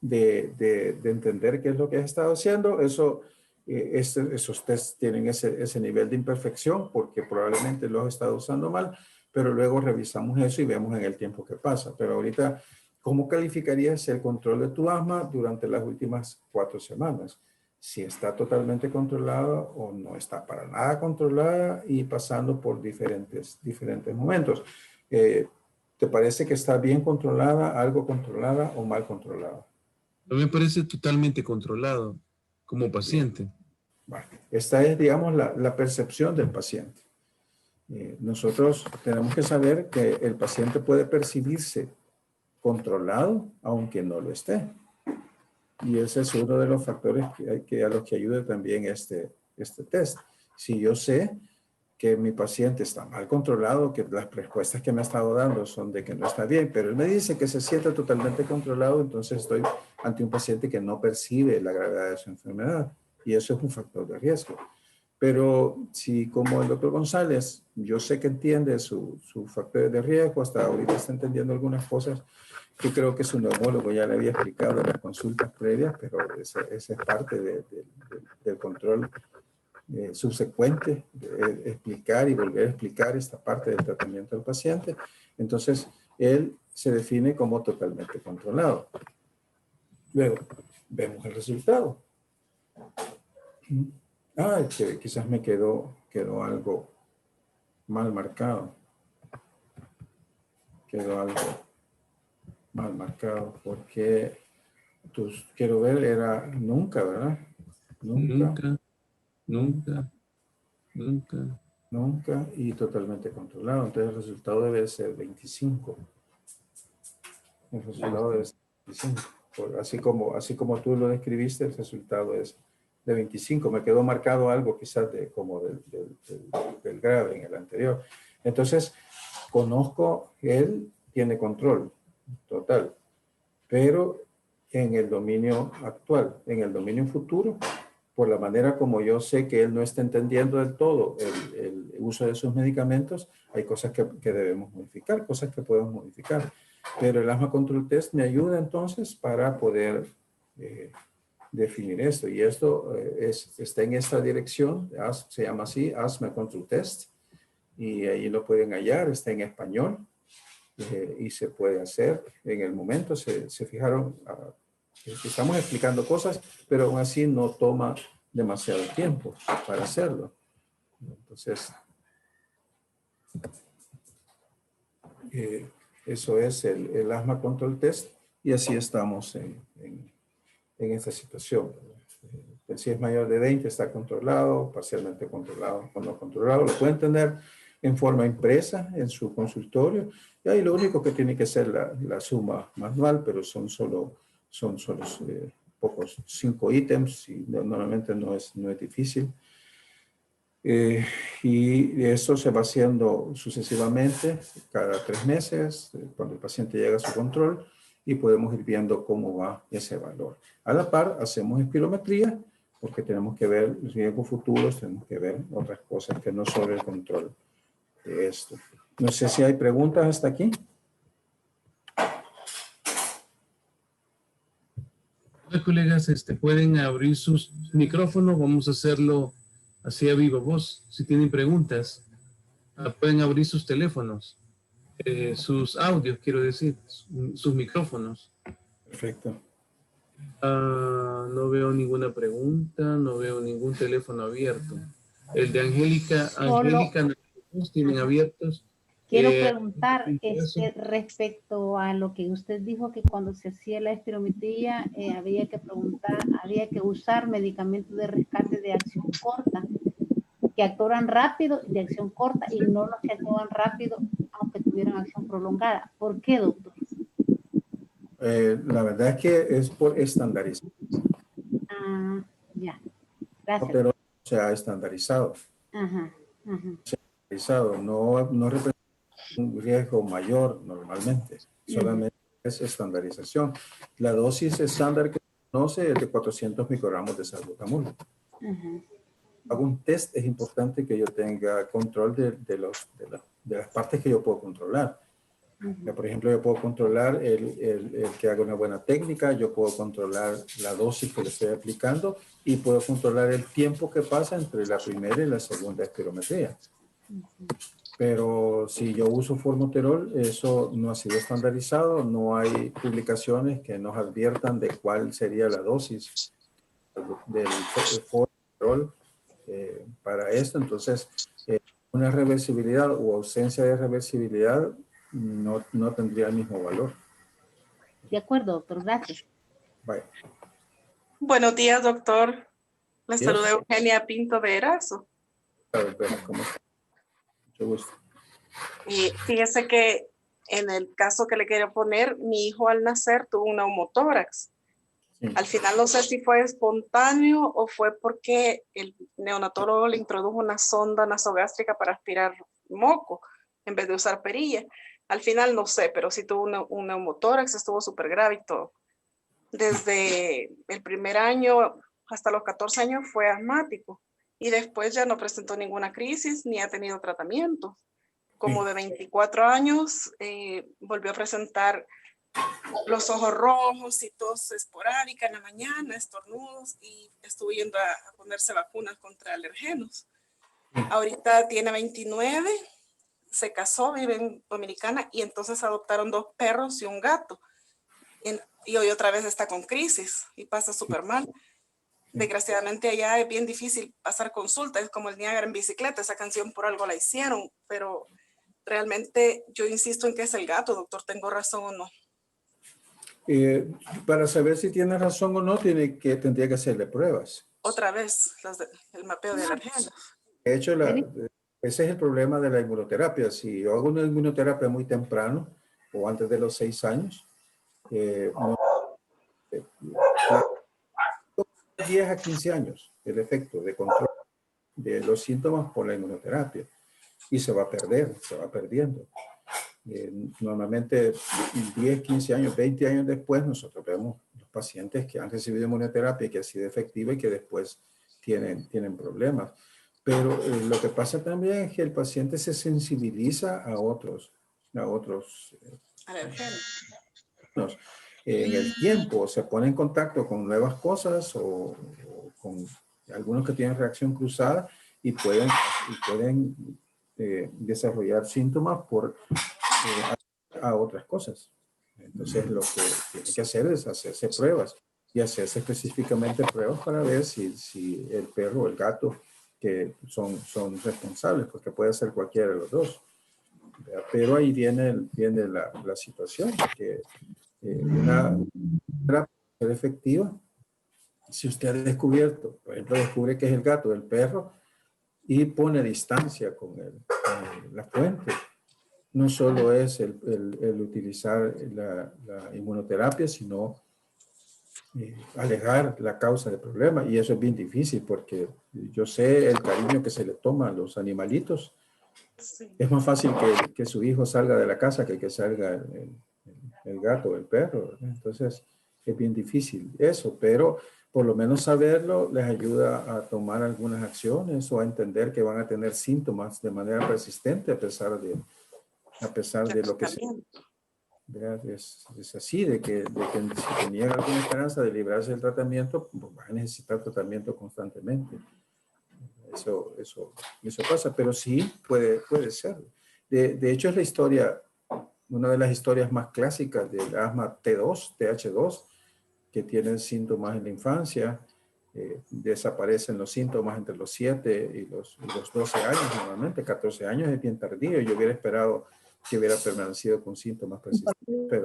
de entender qué es lo que has estado haciendo. Esos tests tienen ese nivel de imperfección porque probablemente los has estado usando mal, pero luego revisamos eso y vemos en el tiempo que pasa. Pero ahorita, ¿cómo calificarías el control de tu asma durante las últimas 4 semanas? Si está totalmente controlada o no está para nada controlada y pasando por diferentes momentos. ¿Te parece que está bien controlada, algo controlada o mal controlada? A mí me parece totalmente controlado como Bien. paciente. Bueno, esta es, digamos, la percepción del paciente. Nosotros tenemos que saber que el paciente puede percibirse controlado, aunque no lo esté. Y ese es uno de los factores a los que ayuda también este test. Si yo sé que mi paciente está mal controlado, que las respuestas que me ha estado dando son de que no está bien, pero él me dice que se siente totalmente controlado, entonces estoy ante un paciente que no percibe la gravedad de su enfermedad. Y eso es un factor de riesgo. Pero si, como el doctor González, yo sé que entiende su factor de riesgo, hasta ahorita está entendiendo algunas cosas que creo que su neumólogo ya le había explicado en las consultas previas, pero esa es parte del control subsecuente, explicar y volver a explicar esta parte del tratamiento del paciente. Entonces, él se define como totalmente controlado. Luego, vemos el resultado. Que quizás me quedó algo mal marcado. Quedó algo mal marcado porque quiero ver, era nunca, ¿verdad? Nunca, nunca, nunca. Nunca y totalmente controlado. Entonces el resultado debe ser 25. El resultado debe ser 25. Así como tú lo describiste, el resultado es de 25. Me quedó marcado algo quizás como del grave en el anterior. Entonces, conozco, él tiene control total, pero en el dominio actual, en el dominio futuro, por la manera como yo sé que él no está entendiendo del todo el uso de sus medicamentos, hay cosas que debemos modificar, cosas que podemos modificar. Pero el Asthma Control Test me ayuda entonces para poder definir esto. Y esto está en esta dirección, se llama así, Asthma Control Test. Y ahí lo pueden hallar, está en español y se puede hacer en el momento. Se fijaron, estamos explicando cosas, pero aún así no toma demasiado tiempo para hacerlo. Entonces, eso es el Asthma Control Test y así estamos en esta situación. Si es mayor de 20 está controlado, parcialmente controlado o no controlado. Lo pueden tener en forma impresa en su consultorio y ahí lo único que tiene que ser la suma manual, pero son solo pocos, 5 ítems, y normalmente no es difícil. Y eso se va haciendo sucesivamente cada 3 meses, cuando el paciente llega a su control, y podemos ir viendo cómo va ese valor. A la par, hacemos espirometría, porque tenemos que ver riesgos futuros, tenemos que ver otras cosas que no solo el control de esto. No sé si hay preguntas hasta aquí. Hola, colegas, pueden abrir sus micrófonos. Vamos a hacerlo así a viva voz. Si tienen preguntas, pueden abrir sus teléfonos, sus audios, quiero decir, sus micrófonos. Perfecto. No veo ninguna pregunta, no veo ningún teléfono abierto. El de Angélica, ¿los tienen abiertos? Quiero preguntar respecto a lo que usted dijo, que cuando se hacía la espirometría había que usar medicamentos de rescate de acción corta, que actuaran rápido de acción corta y no los que actúan rápido aunque tuvieran acción prolongada. ¿Por qué, doctor? La verdad es que es por estandarización. Ya, gracias. Pero se ha estandarizado. No representa un riesgo mayor normalmente, solamente es estandarización. La dosis estándar que se conoce es de 400 microgramos de salbutamol. Hago un test, es importante que yo tenga control de las partes que yo puedo controlar. Por ejemplo, yo puedo controlar el que haga una buena técnica, yo puedo controlar la dosis que le estoy aplicando y puedo controlar el tiempo que pasa entre la primera y la segunda espirometría. Pero si yo uso formoterol, eso no ha sido estandarizado, no hay publicaciones que nos adviertan de cuál sería la dosis del formoterol para esto. Entonces, una reversibilidad o ausencia de reversibilidad no tendría el mismo valor. De acuerdo, doctor. Gracias. Bye. Buenos días, doctor. Le saluda Eugenia Pinto de Erazo. ¿Cómo está? Mucho gusto. Fíjese que en el caso que le quiero poner, mi hijo al nacer tuvo un neumotórax. Sí. Al final no sé si fue espontáneo o fue porque el neonatólogo le introdujo una sonda nasogástrica para aspirar moco en vez de usar perilla. Al final no sé, pero sí tuvo un neumotórax, estuvo súper grave y todo. Desde el primer año hasta los 14 años fue asmático y después ya no presentó ninguna crisis ni ha tenido tratamiento. Como de 24 años volvió a presentar los ojos rojos y tos esporádica en la mañana, estornudos, y estuvo yendo a ponerse vacunas contra alergenos. Ahorita tiene 29, se casó, vive en Dominicana y entonces adoptaron 2 perros y un gato. Y hoy otra vez está con crisis y pasa súper mal. Desgraciadamente allá es bien difícil pasar consulta, es como el Niágara en bicicleta, esa canción por algo la hicieron, pero realmente yo insisto en que es el gato, doctor, ¿tengo razón o no? Para saber si tiene razón o no, tendría que hacerle pruebas. Otra vez, el mapeo de alergenos. De hecho, ese es el problema de la inmunoterapia. Si yo hago una inmunoterapia muy temprano o antes de los 6 años, 10 a 15 años, el efecto de control de los síntomas por la inmunoterapia. Y se va a perder, se va perdiendo. Normalmente 10, 15 años, 20 años después, nosotros vemos los pacientes que han recibido inmunoterapia que ha sido efectiva y que después tienen problemas. Pero lo que pasa también es que el paciente se sensibiliza a otros alergenos. En el tiempo se pone en contacto con nuevas cosas o con algunos que tienen reacción cruzada y pueden desarrollar síntomas por a otras cosas. Entonces lo que tiene que hacer es hacerse pruebas y hacerse específicamente pruebas para ver si el perro o el gato que son responsables, porque puede ser cualquiera de los dos. Pero ahí viene la situación, que una terapia efectiva, si usted ha descubierto, por ejemplo, descubre que es el gato o el perro y pone distancia con la fuente, no solo es el utilizar la inmunoterapia, sino alejar la causa del problema, y eso es bien difícil porque yo sé el cariño que se le toma a los animalitos. Sí. Es más fácil que su hijo salga de la casa que salga el gato o el perro, ¿verdad? Entonces es bien difícil eso, pero por lo menos saberlo les ayuda a tomar algunas acciones o a entender que van a tener síntomas de manera persistente a pesar de lo que se... Es así, de que si tenían alguna esperanza de librarse del tratamiento, pues van a necesitar tratamiento constantemente. Eso pasa, pero sí puede ser. De hecho, es la historia, una de las historias más clásicas del asma TH2, que tienen síntomas en la infancia, desaparecen los síntomas entre los 7 y los 12 años, normalmente 14 años es bien tardío. Yo hubiera esperado que hubiera permanecido con síntomas persistentes,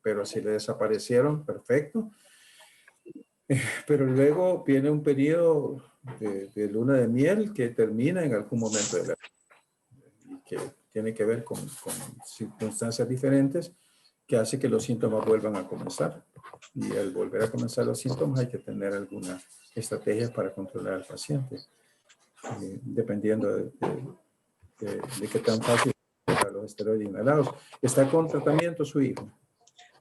pero si le desaparecieron, perfecto. Pero luego viene un periodo de luna de miel que termina en algún momento de la vida, y que tiene que ver con circunstancias diferentes que hace que los síntomas vuelvan a comenzar. Y al volver a comenzar los síntomas hay que tener algunas estrategias para controlar al paciente, dependiendo de qué tan fácil es los esteroides inhalados. ¿Está con tratamiento su hijo?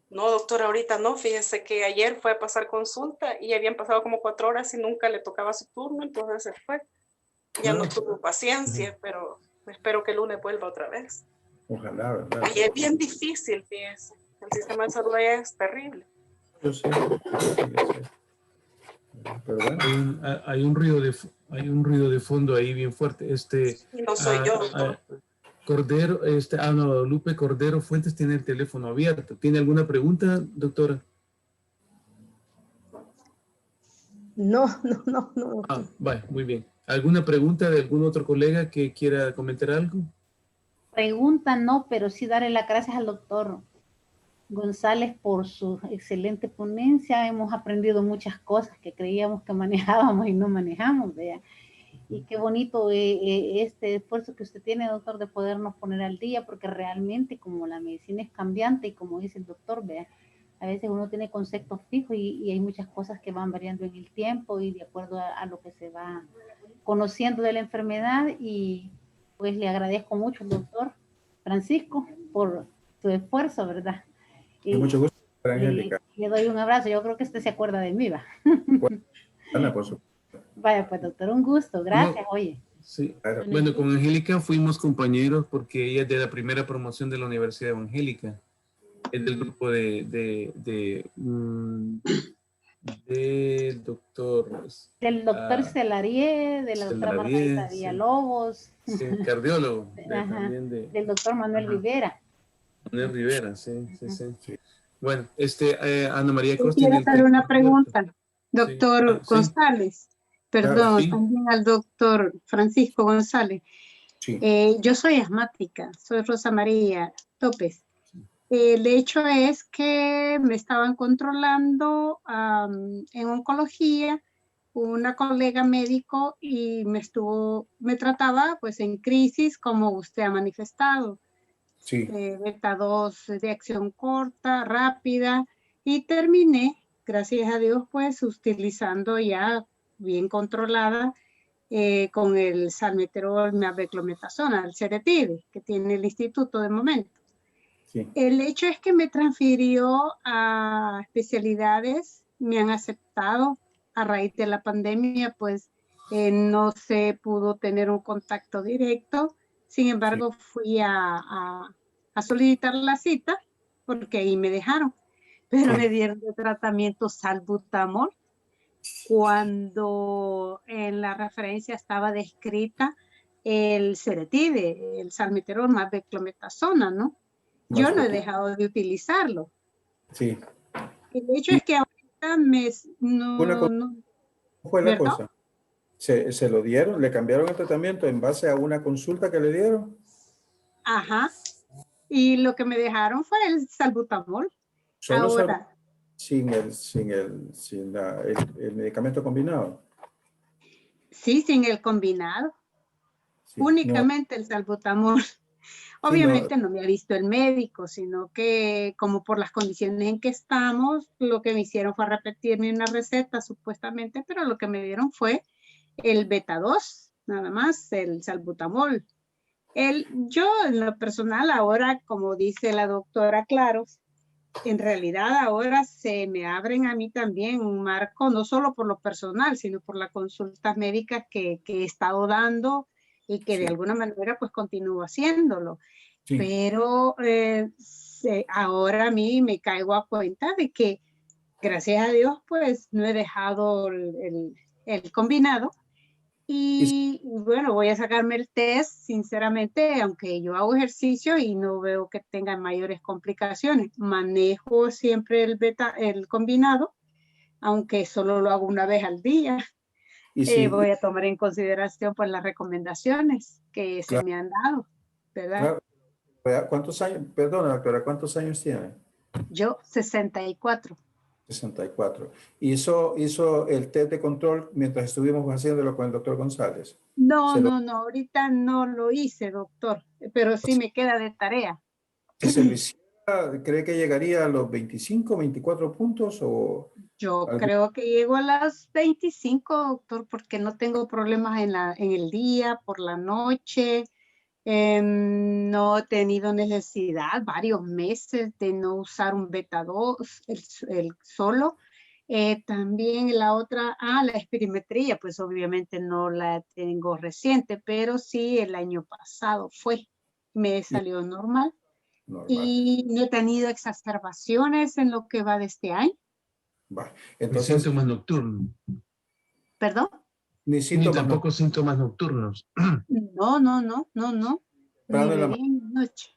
No, doctora, ahorita no. Fíjese que ayer fue a pasar consulta y habían pasado como 4 horas y nunca le tocaba su turno, entonces se fue. Ya no tuvo paciencia, pero espero que el lunes vuelva otra vez. Ojalá, ¿verdad? Y es bien difícil, fíjese. El sistema de salud allá es terrible. Yo sé. Pero bueno. Hay un ruido de fondo ahí bien fuerte. Y no soy yo, doctor. Cordero, Lupe Cordero Fuentes tiene el teléfono abierto. ¿Tiene alguna pregunta, doctora? No. Vale, muy bien. ¿Alguna pregunta de algún otro colega que quiera comentar algo? Pregunta no, pero sí darle las gracias al doctor González por su excelente ponencia. Hemos aprendido muchas cosas que creíamos que manejábamos y no manejamos, ¿vea? Y qué bonito este esfuerzo que usted tiene, doctor, de podernos poner al día, porque realmente como la medicina es cambiante y como dice el doctor, vea, a veces uno tiene conceptos fijos y hay muchas cosas que van variando en el tiempo y de acuerdo a lo que se va conociendo de la enfermedad. Y pues le agradezco mucho al doctor Francisco por su esfuerzo, ¿verdad? Y mucho gusto, Angélica. Le doy un abrazo. Yo creo que usted se acuerda de mí, ¿va? Ana, por supuesto. Vaya, pues doctor, un gusto. Gracias, No, oye. sí. Bueno, con Angélica fuimos compañeros porque ella es de la primera promoción de la Universidad Evangélica. Es del grupo del doctor. Del doctor Celarie, de la doctora Margarita Villalobos. Sí, cardiólogo. Del doctor Manuel Rivera. Manuel Rivera, sí. Bueno, Ana María Costa. Quiero hacer una pregunta, doctor González. Perdón, también al doctor Francisco González. Sí. Yo soy asmática, soy Rosa María López. El hecho es que me estaban controlando en oncología una colega médico y me trataba pues en crisis como usted ha manifestado. Sí. Beta 2 de acción corta, rápida, y terminé, gracias a Dios, pues utilizando ya bien controlada con el salmeterol, maveclometasona, el Ceretide, que tiene el instituto de momento. Sí. El hecho es que me transfirió a especialidades, me han aceptado a raíz de la pandemia, pues no se pudo tener un contacto directo. Sin embargo, fui a solicitar la cita porque ahí me dejaron, pero me dieron de tratamiento salbutamol cuando en la referencia estaba descrita el Ceretide, el salmeterol más beclometasona, ¿no? Yo no he dejado de utilizarlo. Sí. El hecho es que ahorita ¿Cómo fue la cosa? ¿Se lo dieron? ¿Le cambiaron el tratamiento en base a una consulta que le dieron? Ajá. Y lo que me dejaron fue el salbutamol. ¿Solo ahora? Sin el medicamento combinado? Sí, sin el combinado. Sí, únicamente el salbutamol. Obviamente no me ha visto el médico, sino que como por las condiciones en que estamos, lo que me hicieron fue repetirme una receta supuestamente, pero lo que me dieron fue el beta 2, nada más, el salbutamol. Yo en lo personal ahora, como dice la doctora Claros, en realidad ahora se me abren a mí también un marco, no solo por lo personal, sino por las consultas médicas que he estado dando y que de alguna manera pues continúo haciéndolo. Sí. Pero ahora a mí me caigo a cuenta de que gracias a Dios pues no he dejado el combinado. Y bueno, voy a sacarme el test, sinceramente, aunque yo hago ejercicio y no veo que tenga mayores complicaciones. Manejo siempre el combinado, aunque solo lo hago una vez al día. Voy a tomar en consideración pues las recomendaciones que se me han dado, ¿verdad? Claro. ¿Cuántos años, perdona doctora, cuántos años tiene? Yo, 64. 64. ¿Hizo el test de control mientras estuvimos haciéndolo con el doctor González? No, ahorita no lo hice, doctor, pero sí me queda de tarea. Si se lo hiciera, ¿cree que llegaría a los 25, 24 puntos? Yo creo que llego a las 25, doctor, porque no tengo problemas en el día, por la noche. No he tenido necesidad varios meses de no usar un beta 2, el solo. También la otra, la espirometría, pues obviamente no la tengo reciente, pero sí el año pasado me salió normal. Y no he tenido exacerbaciones en lo que va de este año. Entonces, síntomas nocturnos. ¿Perdón? Ni tampoco síntomas nocturnos. No. Ni de día ni de noche.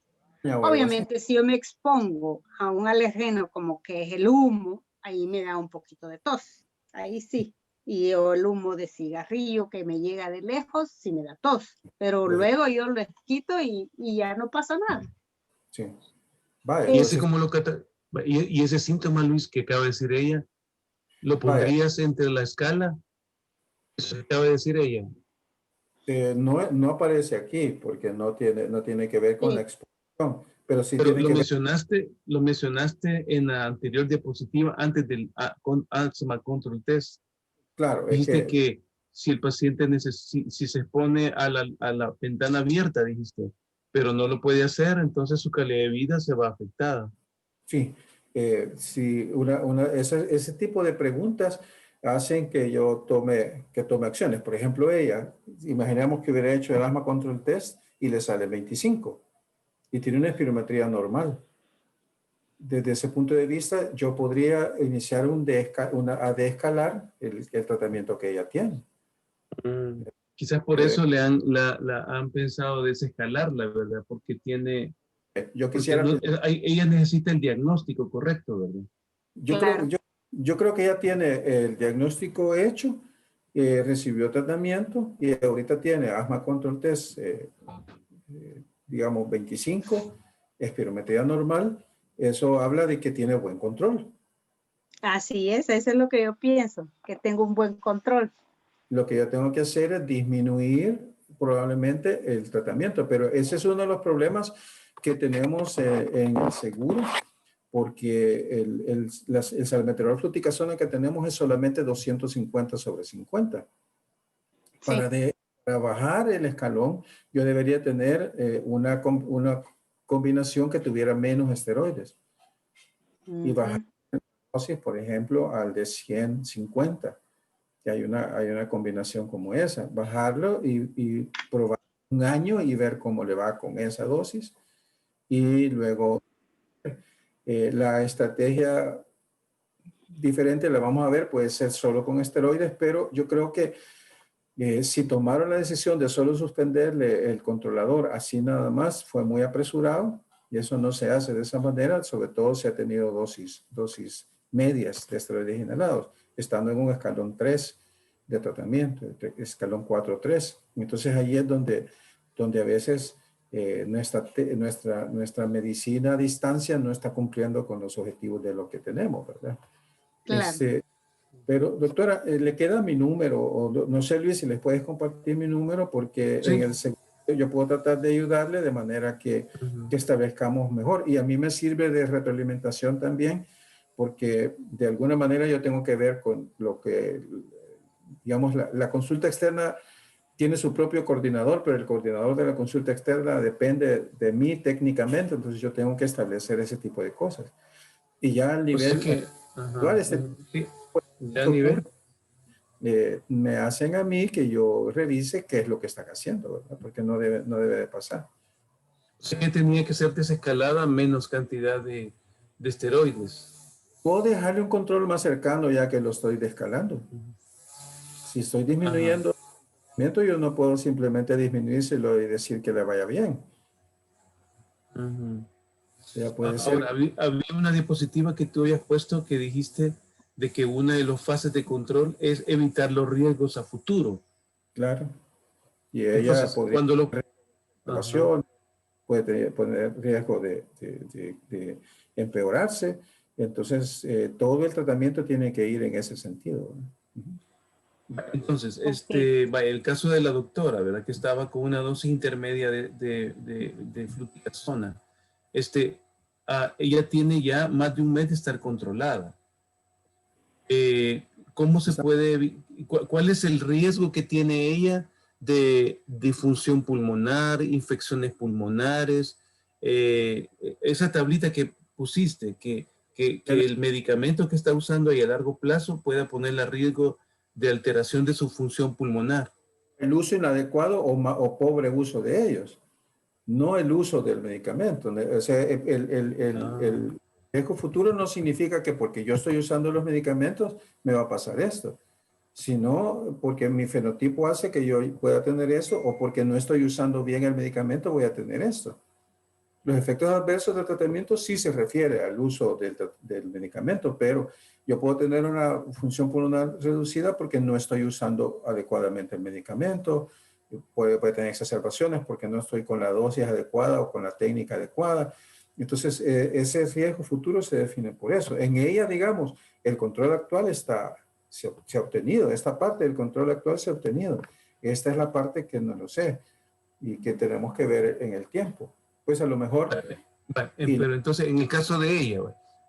Obviamente, si yo me expongo a un alergeno como que es el humo, ahí me da un poquito de tos. Ahí sí. Y el humo de cigarrillo que me llega de lejos, sí me da tos. Pero luego yo lo quito y ya no pasa nada. Sí. Vale, y ese síntoma, Luis, que acaba de decir ella, ¿lo pondrías entre la escala? Eso acaba de decir ella. No aparece aquí porque no tiene que ver con la exposición, pero sí tiene lo mencionaste en la anterior diapositiva antes del Asthma Control Test. Claro. Dijiste que si el paciente si se expone a la ventana abierta, dijiste, pero no lo puede hacer, entonces su calidad de vida se va afectada. Sí, sí, ese tipo de preguntas hacen que yo tome acciones. Por ejemplo, ella, imaginemos que hubiera hecho el Asthma Control Test y le sale 25 y tiene una espirometría normal. Desde ese punto de vista, yo podría iniciar a desescalar el tratamiento que ella tiene. Quizás por eso la han pensado desescalarla, ¿verdad? Porque tiene... Yo quisiera... ella necesita el diagnóstico correcto, ¿verdad? Yo creo que ella tiene el diagnóstico hecho, recibió tratamiento y ahorita tiene Asthma Control Test, digamos 25, espirometría normal. Eso habla de que tiene buen control. Así es, eso es lo que yo pienso, que tengo un buen control. Lo que yo tengo que hacer es disminuir probablemente el tratamiento, pero ese es uno de los problemas que tenemos en el seguro, porque el salmeterol fluticasona que tenemos es solamente 250/50. Sí. Para bajar el escalón, yo debería tener una combinación que tuviera menos esteroides. Y bajar la dosis, por ejemplo, al de 150. Que hay una combinación como esa. Bajarlo y probar un año y ver cómo le va con esa dosis. Y luego la estrategia diferente la vamos a ver, puede ser solo con esteroides, pero yo creo que si tomaron la decisión de solo suspenderle el controlador así nada más, fue muy apresurado y eso no se hace de esa manera, sobre todo si ha tenido dosis medias de esteroides inhalados, estando en un escalón 3 de tratamiento, escalón 4-3. Entonces ahí es donde a veces nuestra medicina a distancia no está cumpliendo con los objetivos de lo que tenemos, ¿verdad? Claro. Pero doctora, le queda mi número, o no sé Luis si les puedes compartir mi número, porque sí. En el seguro yo puedo tratar de ayudarle de manera que establezcamos mejor. Y a mí me sirve de retroalimentación también, porque de alguna manera yo tengo que ver con lo que, digamos, la consulta externa tiene su propio coordinador, pero el coordinador de la consulta externa depende de mí técnicamente, entonces yo tengo que establecer ese tipo de cosas. Y ya al nivel actual, sí, ya a nivel me hacen a mí que yo revise qué es lo que están haciendo, ¿verdad? Porque no debe de pasar. Sí, tenía que ser desescalada, menos cantidad de esteroides. Puedo dejarle un control más cercano ya que lo estoy descalando. Si estoy disminuyendo el tratamiento, yo no puedo simplemente disminuírselo y decir que le vaya bien. Ya puede ser. Ahora, había una diapositiva que tú habías puesto que dijiste de que una de las fases de control es evitar los riesgos a futuro. Claro. Y ella Entonces, podría cuando lo... puede poner riesgo de empeorarse. Entonces, todo el tratamiento tiene que ir en ese sentido. Entonces, el caso de la doctora, ¿verdad? Que estaba con una dosis intermedia de fluticasona. Ella tiene ya más de un mes de estar controlada. ¿Cómo se puede, cuál es el riesgo que tiene ella de disfunción pulmonar, infecciones pulmonares? Esa tablita que pusiste, que el medicamento que está usando y a largo plazo pueda ponerle a riesgo de alteración de su función pulmonar. El uso inadecuado o pobre uso de ellos, no el uso del medicamento. O sea, el riesgo futuro no significa que porque yo estoy usando los medicamentos me va a pasar esto, sino porque mi fenotipo hace que yo pueda tener eso, o porque no estoy usando bien el medicamento voy a tener esto. Los efectos adversos del tratamiento sí se refiere al uso del medicamento, pero yo puedo tener una función pulmonar reducida porque no estoy usando adecuadamente el medicamento. Puede tener exacerbaciones porque no estoy con la dosis adecuada o con la técnica adecuada. Entonces, ese riesgo futuro se define por eso. En ella, digamos, el control actual se ha obtenido. Esta parte del control actual se ha obtenido. Esta es la parte que no lo sé y que tenemos que ver en el tiempo. Pues a lo mejor... Pero entonces, en el caso de ella,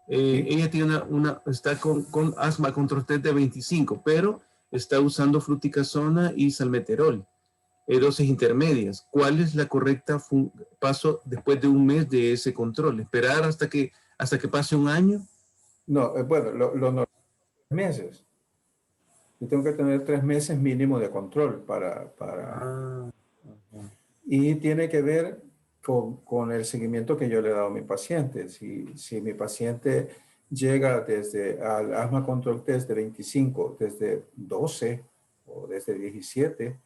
ella tiene está con asma control test de 25, pero está usando fluticasona y salmeterol, dosis intermedias. ¿Cuál es la correcta paso después de un mes de ese control? ¿Esperar hasta que pase un año? No, bueno, lo normal es 3 meses. Yo tengo que tener 3 meses mínimo de control para y tiene que ver con el seguimiento que yo le he dado a mi paciente. Si mi paciente llega desde al asma control test de 25, desde 12 o desde 17,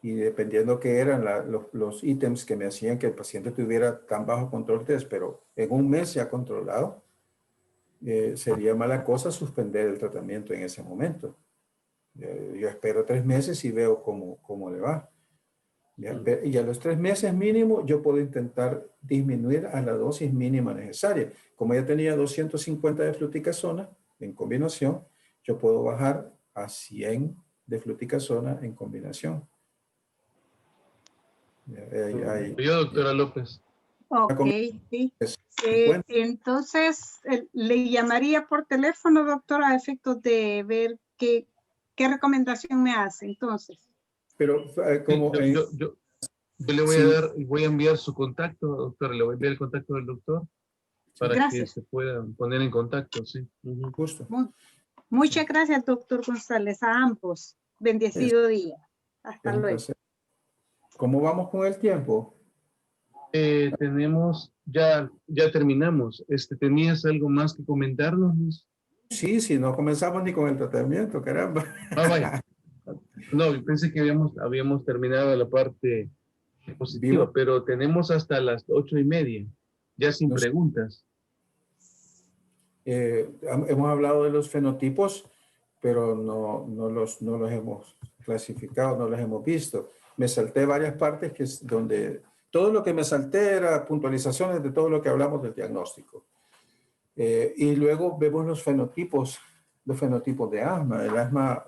y dependiendo qué eran los ítems que me hacían que el paciente tuviera tan bajo control test, pero en un mes ya controlado, sería mala cosa suspender el tratamiento en ese momento. Yo espero 3 meses y veo cómo le va. Y a los 3 meses mínimo, yo puedo intentar disminuir a la dosis mínima necesaria. Como ya tenía 250 de fluticasona en combinación, yo puedo bajar a 100 de fluticasona en combinación. Yo, doctora López. Ok, sí. Entonces, le llamaría por teléfono, doctora, a efectos de ver qué recomendación me hace, entonces. Pero como... Yo le voy a enviar su contacto, doctora, le voy a enviar el contacto del doctor para que se puedan poner en contacto, sí. Justo. Muchas gracias, doctor González, a ambos. Bendecido día. Hasta luego. ¿Cómo vamos con el tiempo? Tenemos, ya terminamos. ¿Tenías algo más que comentarnos? Sí, no comenzamos ni con el tratamiento, caramba. Vaya. No, yo pensé que habíamos terminado la parte positiva, pero tenemos hasta las 8:30, ya sin preguntas. Hemos hablado de los fenotipos, pero no los hemos clasificado, no los hemos visto. Me salté varias partes que es donde todo lo que me salté era puntualizaciones de todo lo que hablamos del diagnóstico. Y luego vemos los fenotipos de asma. El asma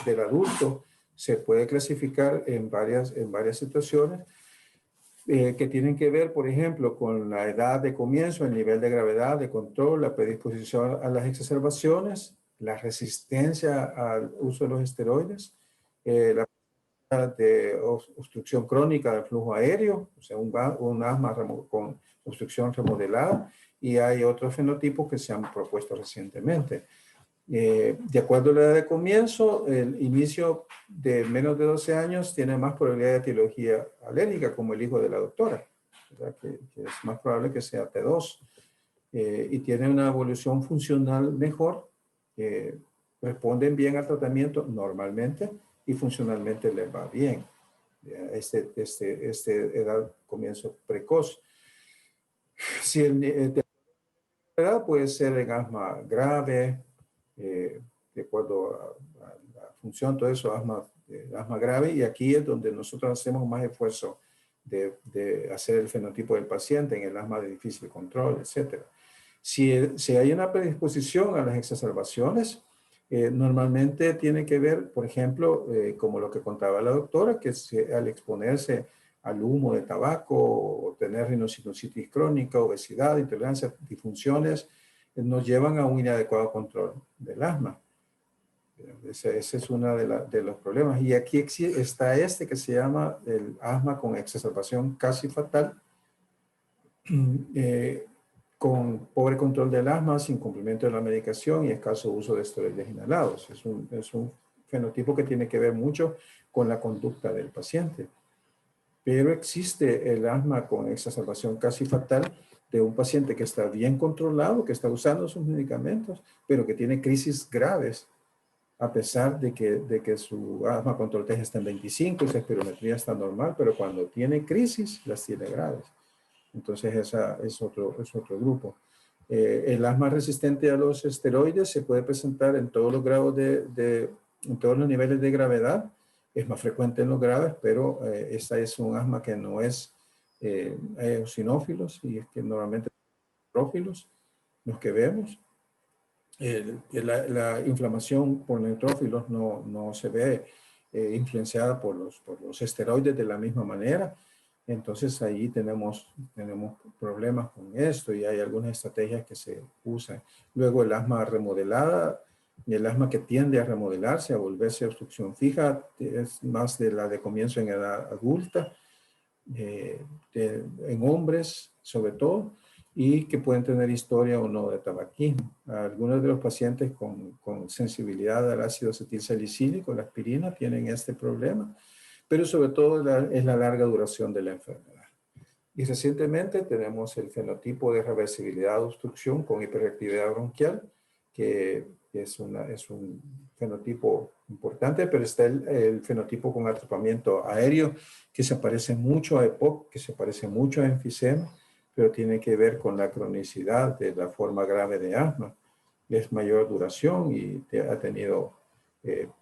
del adulto se puede clasificar en varias situaciones que tienen que ver, por ejemplo, con la edad de comienzo, el nivel de gravedad, de control, la predisposición a las exacerbaciones, la resistencia al uso de los esteroides, la de obstrucción crónica del flujo aéreo, o sea, un asma con obstrucción remodelada, y hay otros fenotipos que se han propuesto recientemente. De acuerdo a la edad de comienzo, el inicio de menos de 12 años tiene más probabilidad de etiología alérgica, como el hijo de la doctora, ¿verdad? Que es más probable que sea T2, y tiene una evolución funcional mejor, responden bien al tratamiento normalmente y funcionalmente les va bien. Edad comienzo precoz. Si de edad puede ser en asma grave, de acuerdo a la función, todo eso, asma grave, y aquí es donde nosotros hacemos más esfuerzo de hacer el fenotipo del paciente en el asma de difícil control, etc. Si hay una predisposición a las exacerbaciones, normalmente tiene que ver, por ejemplo, como lo que contaba la doctora, que al exponerse al humo de tabaco, o tener rinosinusitis crónica, obesidad, intolerancia, disfunciones, nos llevan a un inadecuado control del asma. Ese es uno de los problemas. Y aquí está que se llama el asma con exacerbación casi fatal, con pobre control del asma, sin cumplimiento de la medicación y escaso uso de esteroides inhalados. Es un fenotipo que tiene que ver mucho con la conducta del paciente. Pero existe el asma con exacerbación casi fatal de un paciente que está bien controlado, que está usando sus medicamentos, pero que tiene crisis graves, a pesar de que su asma control TG está en 25, su espirometría está normal, pero cuando tiene crisis, las tiene graves. Entonces, esa es otro grupo. El asma resistente a los esteroides se puede presentar en todos los grados en todos los niveles de gravedad. Es más frecuente en los graves, pero esta es un asma que no es eosinófilos, y es que normalmente neutrófilos los que vemos. La inflamación por neutrófilos no se ve influenciada por los esteroides de la misma manera. Entonces ahí tenemos problemas con esto, y hay algunas estrategias que se usan. Luego el asma remodelada, y el asma que tiende a remodelarse, a volverse obstrucción fija, es más de la de comienzo en edad adulta, en hombres sobre todo, y que pueden tener historia o no de tabaquismo. Algunos de los pacientes con sensibilidad al ácido acetilsalicílico, la aspirina, tienen este problema, pero sobre todo es la larga duración de la enfermedad. Y recientemente tenemos el fenotipo de reversibilidad de obstrucción con hiperactividad bronquial, que es un fenotipo importante, pero está el fenotipo con atrapamiento aéreo, que se parece mucho a EPOC, que se parece mucho a enfisema, pero tiene que ver con la cronicidad de la forma grave de asma. Es mayor duración y ha tenido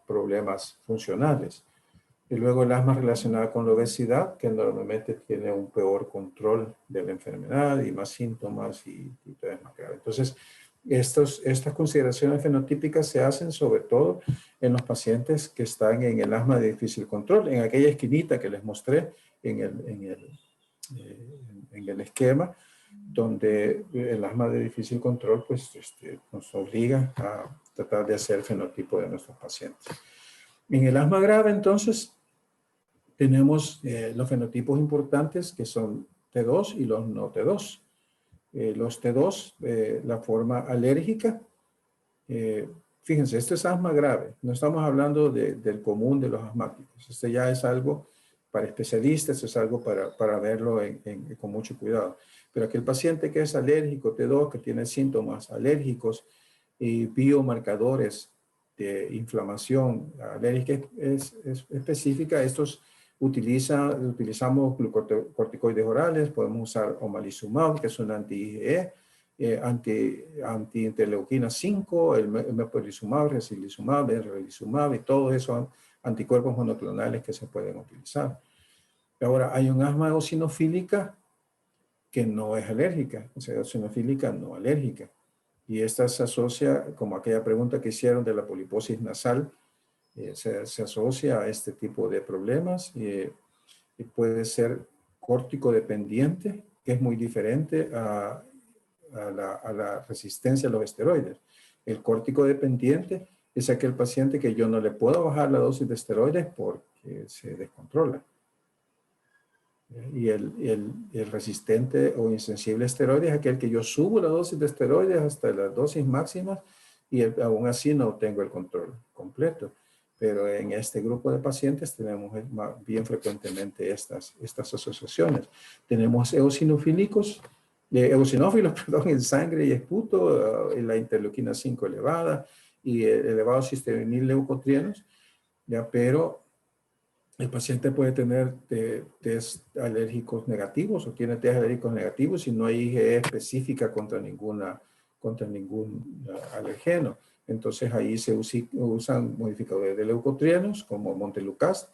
problemas funcionales. Y luego el asma relacionada con la obesidad, que normalmente tiene un peor control de la enfermedad y más síntomas y todo es más grave. Entonces, estas consideraciones fenotípicas se hacen sobre todo en los pacientes que están en el asma de difícil control, en aquella esquinita que les mostré en el esquema, donde el asma de difícil control pues, nos obliga a tratar de hacer el fenotipo de nuestros pacientes. En el asma grave, entonces, tenemos los fenotipos importantes que son T2 y los no T2. Los T2, la forma alérgica, fíjense, esto es asma grave, no estamos hablando del común de los asmáticos. Esto ya es algo para especialistas, esto es algo para verlo con mucho cuidado. Pero aquel paciente que es alérgico, T2, que tiene síntomas alérgicos y biomarcadores de inflamación alérgica específica, estos utilizamos glucocorticoides orales, podemos usar omalizumab, que es un anti-IgE, anti-interleuquina 5, el mepolizumab, resilizumab, relizumab, y todos esos anticuerpos monoclonales que se pueden utilizar. Ahora, hay un asma eosinofílica que no es alérgica, o sea, eosinofílica no alérgica. Y esta se asocia, como aquella pregunta que hicieron de la poliposis nasal, se asocia a este tipo de problemas y puede ser córtico dependiente, que es muy diferente a la resistencia a los esteroides. El córtico dependiente es aquel paciente que yo no le puedo bajar la dosis de esteroides porque se descontrola. Y el resistente o insensible a esteroides es aquel que yo subo la dosis de esteroides hasta las dosis máximas y aún así no tengo el control completo. Pero en este grupo de pacientes tenemos bien frecuentemente estas asociaciones. Tenemos eosinófilos, en sangre y esputo, la interleuquina 5 elevada y elevados cisteínil leucotrienos, ¿ya? Pero el paciente puede tener test alérgicos negativos o tiene test alérgicos negativos y no hay IgE específica contra ningún alergeno. Entonces ahí se usan modificadores de leucotrienos como montelukast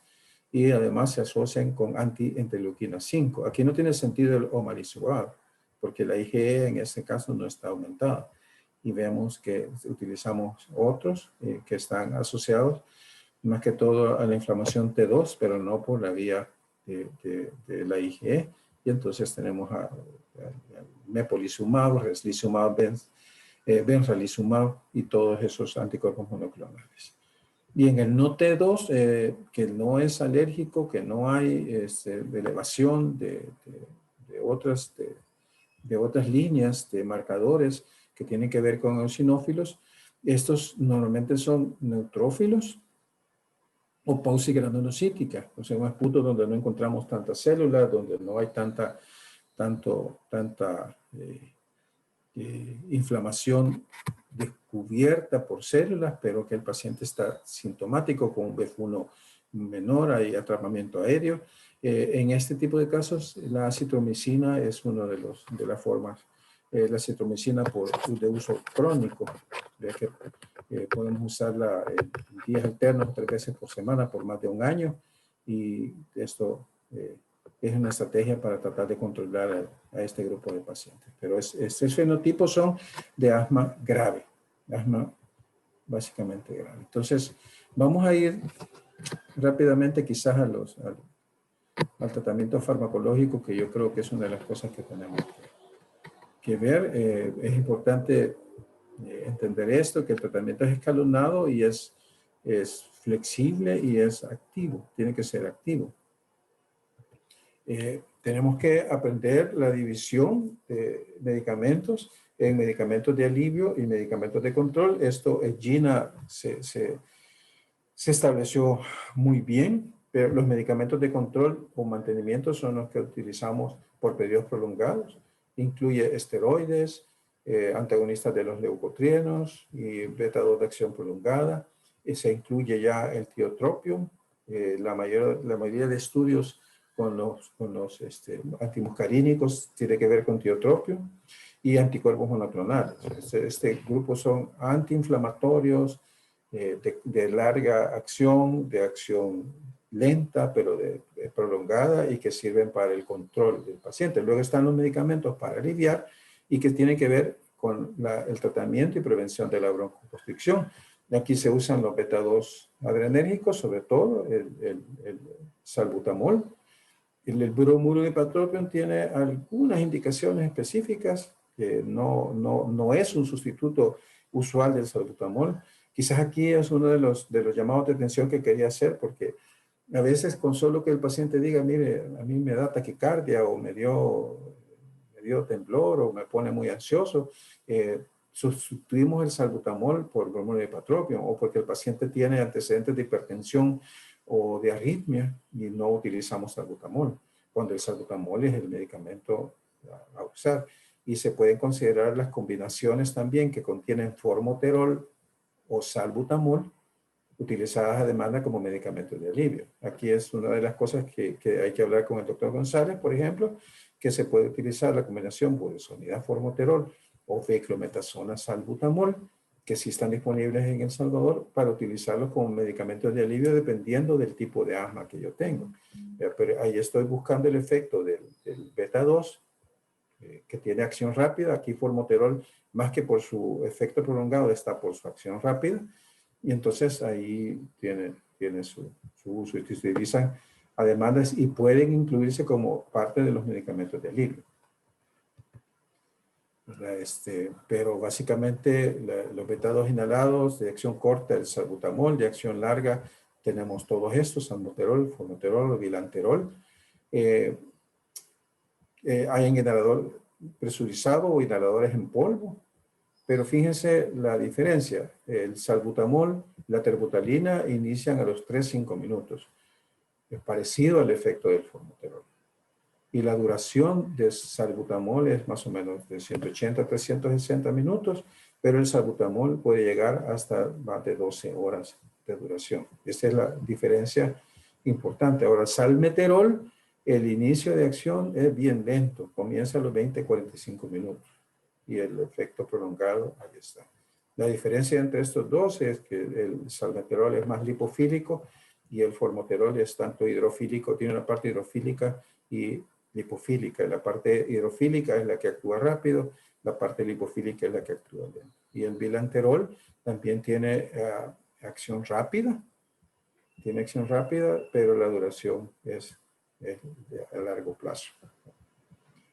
y además se asocian con anti-interleuquina 5. Aquí no tiene sentido el omalizumab porque la IgE en este caso no está aumentada. Y vemos que utilizamos otros que están asociados más que todo a la inflamación T2, pero no por la vía de la IgE. Y entonces tenemos a mepolizumab, reslizumab, benralizumab y todos esos anticuerpos monoclonales. Y en el no T2, que no es alérgico, que no hay elevación de otras líneas de marcadores que tienen que ver con eosinófilos, estos normalmente son neutrófilos o paucigranulocítica, o sea, un esputo donde no encontramos tantas células, donde no hay tanta inflamación descubierta por células, pero que el paciente está sintomático con un BF1 menor, hay atrapamiento aéreo. En este tipo de casos, la acitromicina es una de las formas, la acitromicina de uso crónico, de que podemos usarla en días alternos 3 veces por semana por más de un año y esto es una estrategia para tratar de controlar a este grupo de pacientes. Pero estos fenotipos son de asma grave, asma básicamente grave. Entonces, vamos a ir rápidamente quizás al tratamiento farmacológico, que yo creo que es una de las cosas que tenemos que ver. Es importante entender esto, que el tratamiento es escalonado y es flexible y es activo, tiene que ser activo. Tenemos que aprender la división de medicamentos en medicamentos de alivio y medicamentos de control. Esto en GINA se estableció muy bien, pero los medicamentos de control o mantenimiento son los que utilizamos por periodos prolongados. Incluye esteroides, antagonistas de los leucotrienos y beta-2 de acción prolongada. Se incluye ya el tiotropium. La mayoría de estudios con los antimuscarínicos tiene que ver con tiotropium y anticuerpos monoclonales. Este grupo son antiinflamatorios de larga acción, de acción lenta, pero prolongada y que sirven para el control del paciente. Luego están los medicamentos para aliviar y que tienen que ver con el tratamiento y prevención de la broncoconstricción. Aquí se usan los beta-2 adrenérgicos, sobre todo el salbutamol. El bromuro-ipratropium tiene algunas indicaciones específicas que no es un sustituto usual del salbutamol. Quizás aquí es uno de los llamados de atención que quería hacer, porque a veces con solo que el paciente diga, mire, a mí me da taquicardia o me dio temblor o me pone muy ansioso, sustituimos el salbutamol por bromuro-ipratropium o porque el paciente tiene antecedentes de hipertensión o de arritmia y no utilizamos salbutamol, cuando el salbutamol es el medicamento a usar. Y se pueden considerar las combinaciones también que contienen formoterol o salbutamol, utilizadas a demanda como medicamentos de alivio. Aquí es una de las cosas que hay que hablar con el doctor González, por ejemplo, que se puede utilizar la combinación budesonida-formoterol o beclometasona salbutamol, que sí están disponibles en El Salvador, para utilizarlos como medicamentos de alivio dependiendo del tipo de asma que yo tengo. Pero ahí estoy buscando el efecto del beta-2, que tiene acción rápida. Aquí formoterol, más que por su efecto prolongado, está por su acción rápida. Y entonces ahí tiene su uso y se utilizan a demandas y pueden incluirse como parte de los medicamentos de alivio. Pero básicamente los beta-2 inhalados de acción corta, el salbutamol, de acción larga, tenemos todos estos, salbutamol, formoterol, bilanterol. Hay un inhalador presurizado o inhaladores en polvo, pero fíjense la diferencia. El salbutamol, la terbutalina inician a los 3-5 minutos. Es parecido al efecto del formoterol. Y la duración de salbutamol es más o menos de 180 a 360 minutos, pero el salbutamol puede llegar hasta más de 12 horas de duración. Esta es la diferencia importante. Ahora, el salmeterol, el inicio de acción es bien lento, comienza a los 20-45 minutos y el efecto prolongado, ahí está. La diferencia entre estos dos es que el salmeterol es más lipofílico y el formoterol es tanto hidrofílico, tiene una parte hidrofílica y lipofílica. La parte hidrofílica es la que actúa rápido, la parte lipofílica es la que actúa lento. Y el bilanterol también tiene acción rápida, pero la duración es a largo plazo.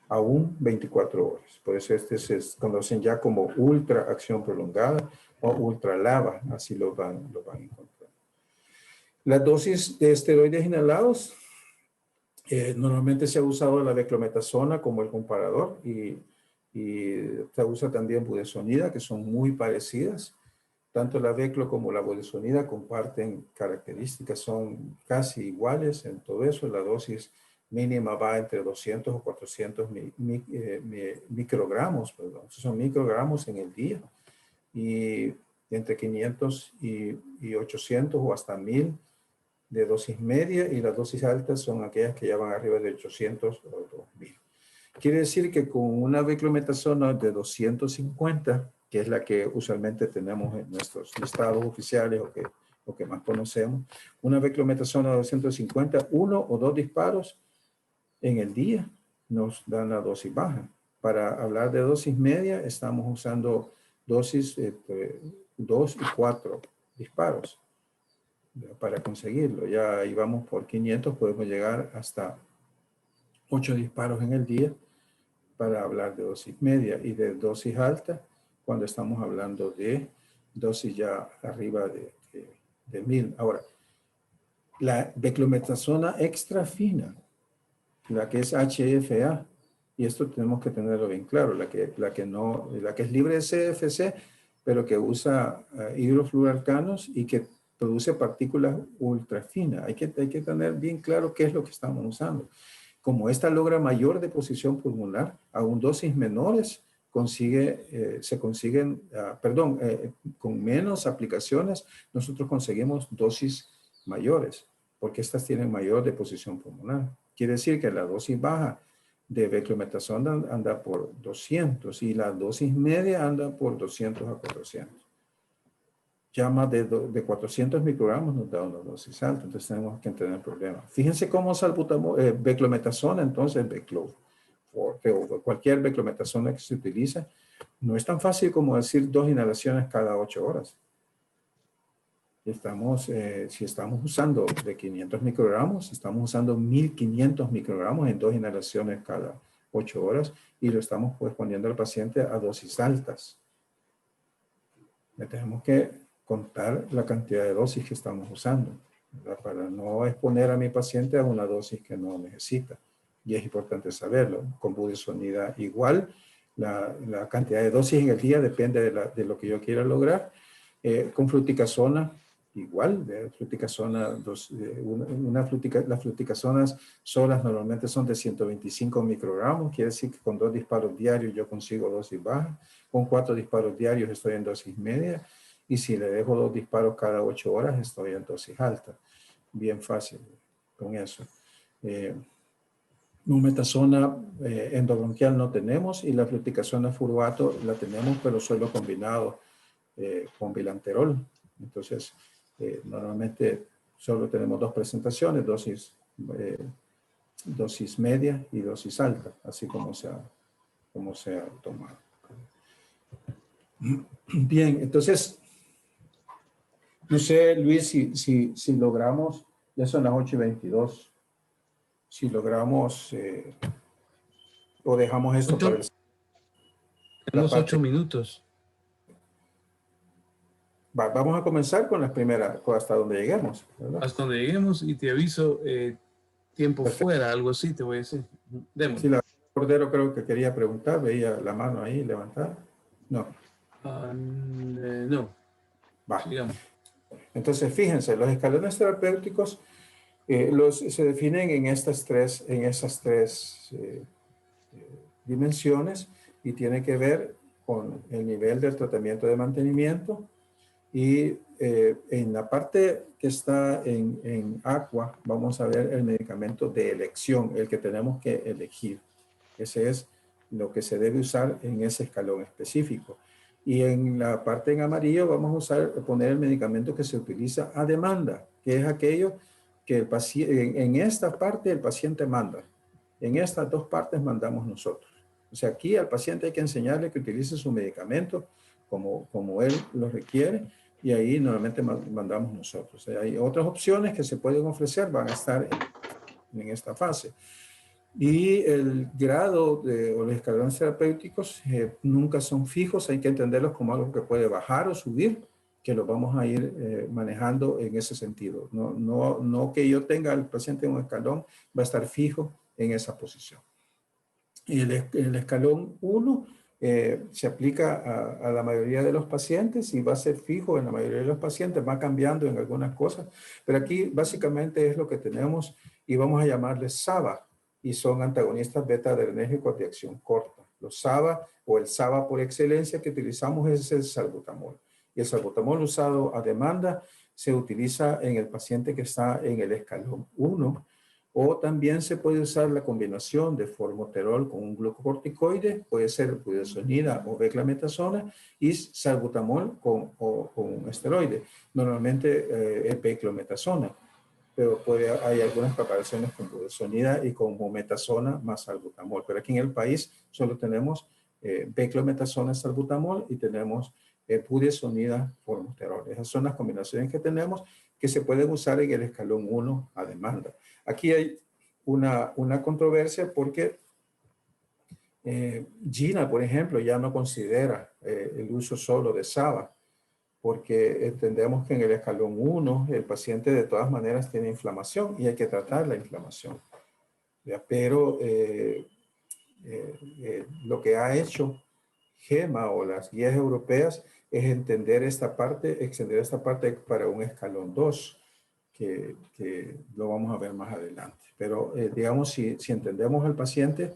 Aún 24 horas. Por eso se conocen ya como ultra acción prolongada o ultra lava, así lo van a encontrar. Las dosis de esteroides inhalados, normalmente se ha usado la beclometasona como el comparador y se usa también budesonida, que son muy parecidas. Tanto la beclo como la budesonida comparten características, son casi iguales en todo eso. La dosis mínima va entre 200 o 400 microgramos, perdón. Son microgramos en el día. Y entre 500 y 800 o hasta 1000 de dosis media, y las dosis altas son aquellas que ya van arriba de 800 o 2000. Quiere decir que con una beclometasona de 250, que es la que usualmente tenemos en nuestros listados oficiales o que más conocemos, una beclometasona de 250, 1 o 2 disparos en el día nos dan la dosis baja. Para hablar de dosis media, estamos usando dosis 2 y 4 disparos para conseguirlo. Ya ahí vamos por 500, podemos llegar hasta 8 disparos en el día para hablar de dosis media, y de dosis alta cuando estamos hablando de dosis ya arriba de 1000. Ahora, la beclometasona extra fina, la que es HFA, y esto tenemos que tenerlo bien claro, la que es libre de CFC, pero que usa hidrofluoralcanos y que produce partículas ultra finas. Hay que tener bien claro qué es lo que estamos usando. Como esta logra mayor deposición pulmonar, aún dosis menores se consiguen, con menos aplicaciones, nosotros conseguimos dosis mayores, porque estas tienen mayor deposición pulmonar. Quiere decir que la dosis baja de beclometasona anda por 200 y la dosis media anda por 200 a 400. Ya más de 400 microgramos nos da una dosis alta, entonces tenemos que tener problemas. Fíjense cómo beclometasona, entonces o cualquier beclometasona que se utiliza, no es tan fácil como decir 2 inhalaciones cada 8 horas. Si estamos usando de 500 microgramos, estamos usando 1500 microgramos en 2 inhalaciones cada 8 horas y lo estamos pues poniendo al paciente a dosis altas. Le tenemos que contar la cantidad de dosis que estamos usando, ¿verdad? Para no exponer a mi paciente a una dosis que no necesita. Y es importante saberlo. Con budesonida igual, la cantidad de dosis en el día depende de lo que yo quiera lograr. Con fluticasona igual, de fluticasona, las fluticasonas solas normalmente son de 125 microgramos, quiere decir que con 2 disparos diarios yo consigo dosis baja, con 4 disparos diarios estoy en dosis media, y si le dejo 2 disparos cada 8 horas estoy en dosis alta. Bien fácil con eso. Mometasona endobronquial no tenemos, y la fluticasona furbato la tenemos, pero solo combinado con bilanterol. Entonces, normalmente solo tenemos 2 presentaciones, dosis media y dosis alta, así como se ha tomado. Bien, entonces, No sé, Luis, si logramos, ya son las 8:22, si logramos o dejamos esto para la Tenemos parte. 8 minutos. Vamos a comenzar con las primeras, hasta donde lleguemos, ¿verdad? Hasta donde lleguemos y te aviso tiempo Perfecto. fuera, algo así te voy a decir. Demos. Sí, la Cordero creo que quería preguntar, veía la mano ahí levantada. No. No. Va. Sigamos. Entonces, fíjense, los escalones terapéuticos se definen en esas tres dimensiones y tiene que ver con el nivel del tratamiento de mantenimiento y en la parte que está en agua vamos a ver el medicamento de elección, el que tenemos que elegir. Ese es lo que se debe usar en ese escalón específico. Y en la parte en amarillo vamos a poner el medicamento que se utiliza a demanda, que es aquello que el paciente, en esta parte el paciente manda. En estas dos partes mandamos nosotros. O sea, aquí al paciente hay que enseñarle que utilice su medicamento como él lo requiere y ahí normalmente mandamos nosotros. O sea, hay otras opciones que se pueden ofrecer, van a estar en esta fase. Y el grado o los escalones terapéuticos nunca son fijos, hay que entenderlos como algo que puede bajar o subir, que lo vamos a ir manejando en ese sentido. No que yo tenga al paciente en un escalón, va a estar fijo en esa posición. Y el escalón 1 se aplica a la mayoría de los pacientes y va a ser fijo en la mayoría de los pacientes, va cambiando en algunas cosas, pero aquí básicamente es lo que tenemos y vamos a llamarles SABA. Y son antagonistas beta-adrenérgicos de acción corta. Los SABA o el SABA por excelencia que utilizamos es el salbutamol. Y el salbutamol usado a demanda se utiliza en el paciente que está en el escalón 1 o también se puede usar la combinación de formoterol con un glucocorticoide, puede ser budesonida o beclometasona y salbutamol con un esteroide. Normalmente es beclometasona. Pero hay algunas preparaciones con budesonida y con mometasona más salbutamol. Pero aquí en el país solo tenemos beclometasona, salbutamol y tenemos budesonida, formoterol. Esas son las combinaciones que tenemos que se pueden usar en el escalón 1 a demanda. Aquí hay una controversia porque Gina, por ejemplo, ya no considera el uso solo de SABA, porque entendemos que en el escalón 1 el paciente de todas maneras tiene inflamación y hay que tratar la inflamación. ¿Ya? Pero lo que ha hecho GEMA o las guías europeas es extender esta parte para un escalón 2, que lo vamos a ver más adelante. Pero digamos, si entendemos al paciente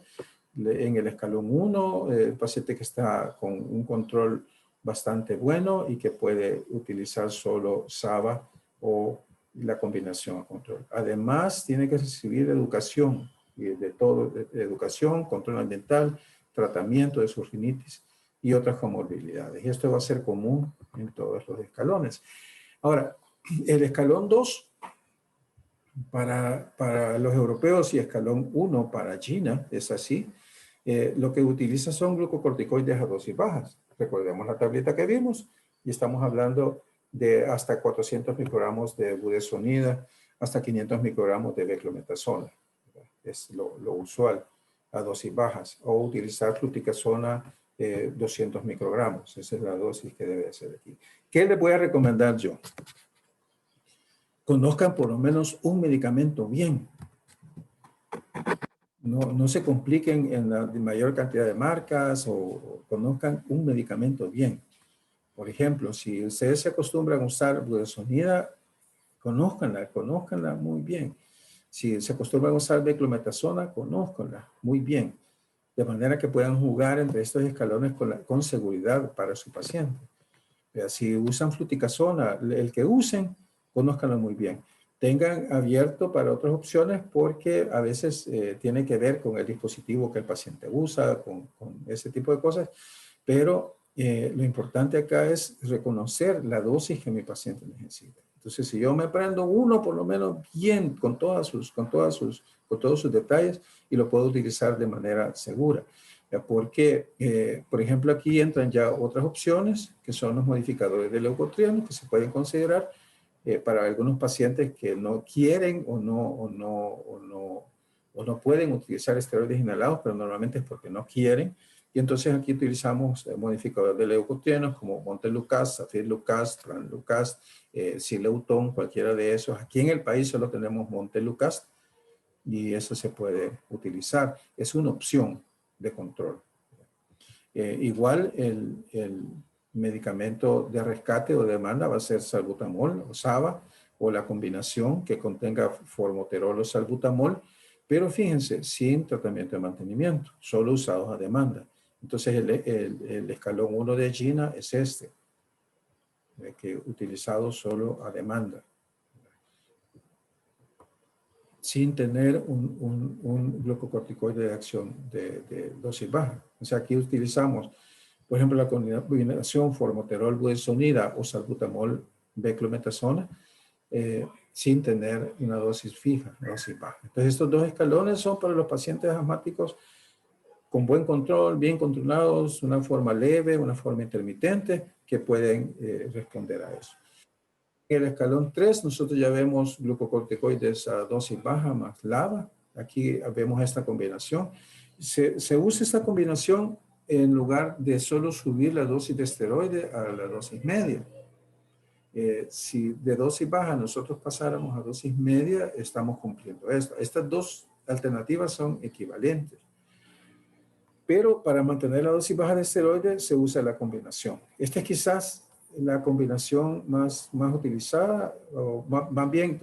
en el escalón 1, el paciente que está con un control bastante bueno y que puede utilizar solo SABA o la combinación a control. Además, tiene que recibir educación, de todo, educación, control ambiental, tratamiento de su rinitis y otras comorbilidades. Y esto va a ser común en todos los escalones. Ahora, el escalón 2 para los europeos y escalón 1 para China es así. Lo que utiliza son glucocorticoides a dosis bajas. Recordemos la tableta que vimos y estamos hablando de hasta 400 microgramos de budesonida, hasta 500 microgramos de beclometasona. Es lo usual a dosis bajas. O utilizar fluticasona 200 microgramos. Esa es la dosis que debe ser aquí. ¿Qué les voy a recomendar yo? Conozcan por lo menos un medicamento bien. No se compliquen en la mayor cantidad de marcas o conozcan un medicamento bien. Por ejemplo, si ustedes se acostumbran a usar budesonida, conózcanla muy bien. Si se acostumbran a usar beclometasona, conózcanla muy bien. De manera que puedan jugar entre estos escalones con seguridad para su paciente. Si usan fluticasona, el que usen, conózcanlo muy bien. Tengan abierto para otras opciones porque a veces tiene que ver con el dispositivo que el paciente usa, con ese tipo de cosas, pero lo importante acá es reconocer la dosis que mi paciente necesita. Entonces, si yo me prendo uno por lo menos bien con todos sus detalles y lo puedo utilizar de manera segura. Porque, por ejemplo, aquí entran ya otras opciones que son los modificadores de leucotrienos que se pueden considerar para algunos pacientes que no quieren o no pueden utilizar esteroides inhalados, pero normalmente es porque no quieren. Y entonces aquí utilizamos modificadores de leucotrienos como Montelukast, Safirlukast, Tranlukast, Xileuton, cualquiera de esos. Aquí en el país solo tenemos Montelukast y eso se puede utilizar. Es una opción de control. Igual el medicamento de rescate o demanda va a ser salbutamol o SABA o la combinación que contenga formoterol o salbutamol, pero fíjense, sin tratamiento de mantenimiento, solo usados a demanda. Entonces el escalón 1 de GINA es este, que utilizado solo a demanda, sin tener un glucocorticoide de acción de dosis baja. O sea, aquí utilizamos, por ejemplo, la combinación formoterol budesonida o salbutamol beclometasona, sin tener una dosis fija, dosis baja. Entonces, estos dos escalones son para los pacientes asmáticos con buen control, bien controlados, una forma leve, una forma intermitente, que pueden responder a eso. En el escalón 3, nosotros ya vemos glucocorticoides a dosis baja más LABA. Aquí vemos esta combinación. Se usa esta combinación en lugar de solo subir la dosis de esteroide a la dosis media. Si de dosis baja nosotros pasáramos a dosis media, estamos cumpliendo esto. Estas dos alternativas son equivalentes. Pero para mantener la dosis baja de esteroides se usa la combinación. Esta es quizás la combinación más utilizada, o más bien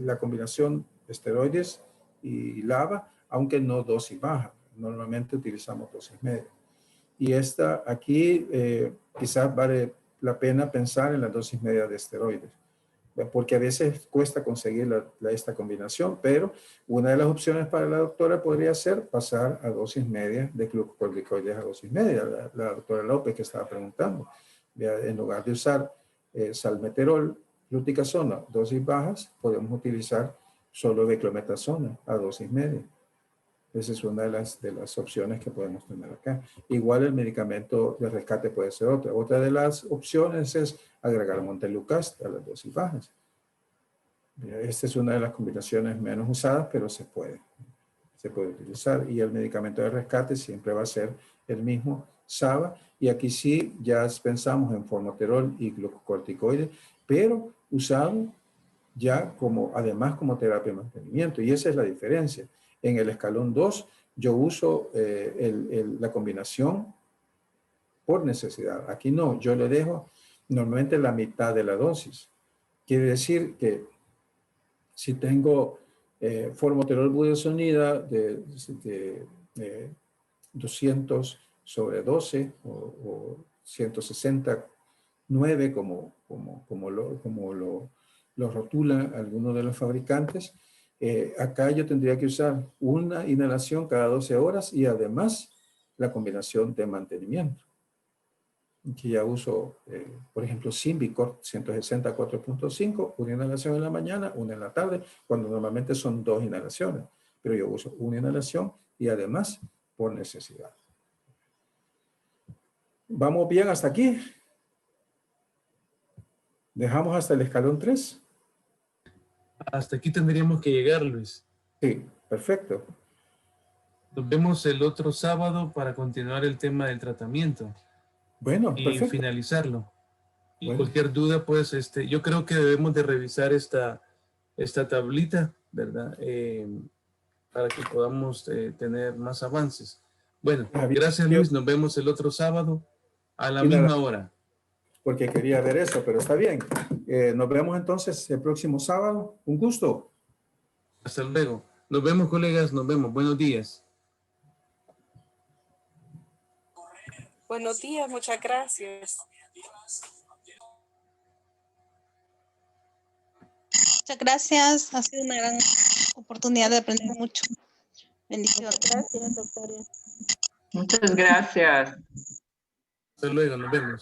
la combinación de esteroides y LABA, aunque no dosis baja. Normalmente utilizamos dosis media. Y esta aquí quizás vale la pena pensar en la dosis media de esteroides, porque a veces cuesta conseguir esta combinación, pero una de las opciones para la doctora podría ser pasar a dosis media de glucocorticoides a dosis media. La doctora López que estaba preguntando, en lugar de usar salmeterol, fluticasona, dosis bajas, podemos utilizar solo beclometasona a dosis media. Esa es una de las opciones que podemos tener acá. Igual el medicamento de rescate puede ser otra. Otra de las opciones es agregar Montelukast a las dosis bajas. Esta es una de las combinaciones menos usadas, pero se puede utilizar. Y el medicamento de rescate siempre va a ser el mismo, SABA. Y aquí sí ya pensamos en formoterol y glucocorticoides, pero usado ya además como terapia de mantenimiento. Y esa es la diferencia. En el escalón 2, yo uso la combinación por necesidad. Aquí no, yo le dejo normalmente la mitad de la dosis. Quiere decir que si tengo formoterol budesonida de 200 sobre 12 o 169 como lo rotulan algunos de los fabricantes, acá yo tendría que usar una inhalación cada 12 horas y además la combinación de mantenimiento. Que ya uso, por ejemplo, Symbicort 160 4.5, una inhalación en la mañana, una en la tarde, cuando normalmente son 2 inhalaciones. Pero yo uso una inhalación y además por necesidad. ¿Vamos bien hasta aquí? ¿Dejamos hasta el escalón 3? Hasta aquí tendríamos que llegar, Luis. Sí, perfecto. Nos vemos el otro sábado para continuar el tema del tratamiento. Bueno, y perfecto. finalizarlo. Y bueno, cualquier duda, pues, yo creo que debemos de revisar esta tablita, ¿verdad? Para que podamos tener más avances. Bueno, gracias, Luis. Nos vemos el otro sábado a la misma hora. Porque quería ver eso, pero está bien. Nos vemos entonces el próximo sábado. Un gusto. Hasta luego. Nos vemos, colegas. Nos vemos. Buenos días. Buenos días. Muchas gracias. Muchas gracias. Ha sido una gran oportunidad de aprender mucho. Bendiciones. Gracias, doctora. Muchas gracias. Hasta luego. Nos vemos.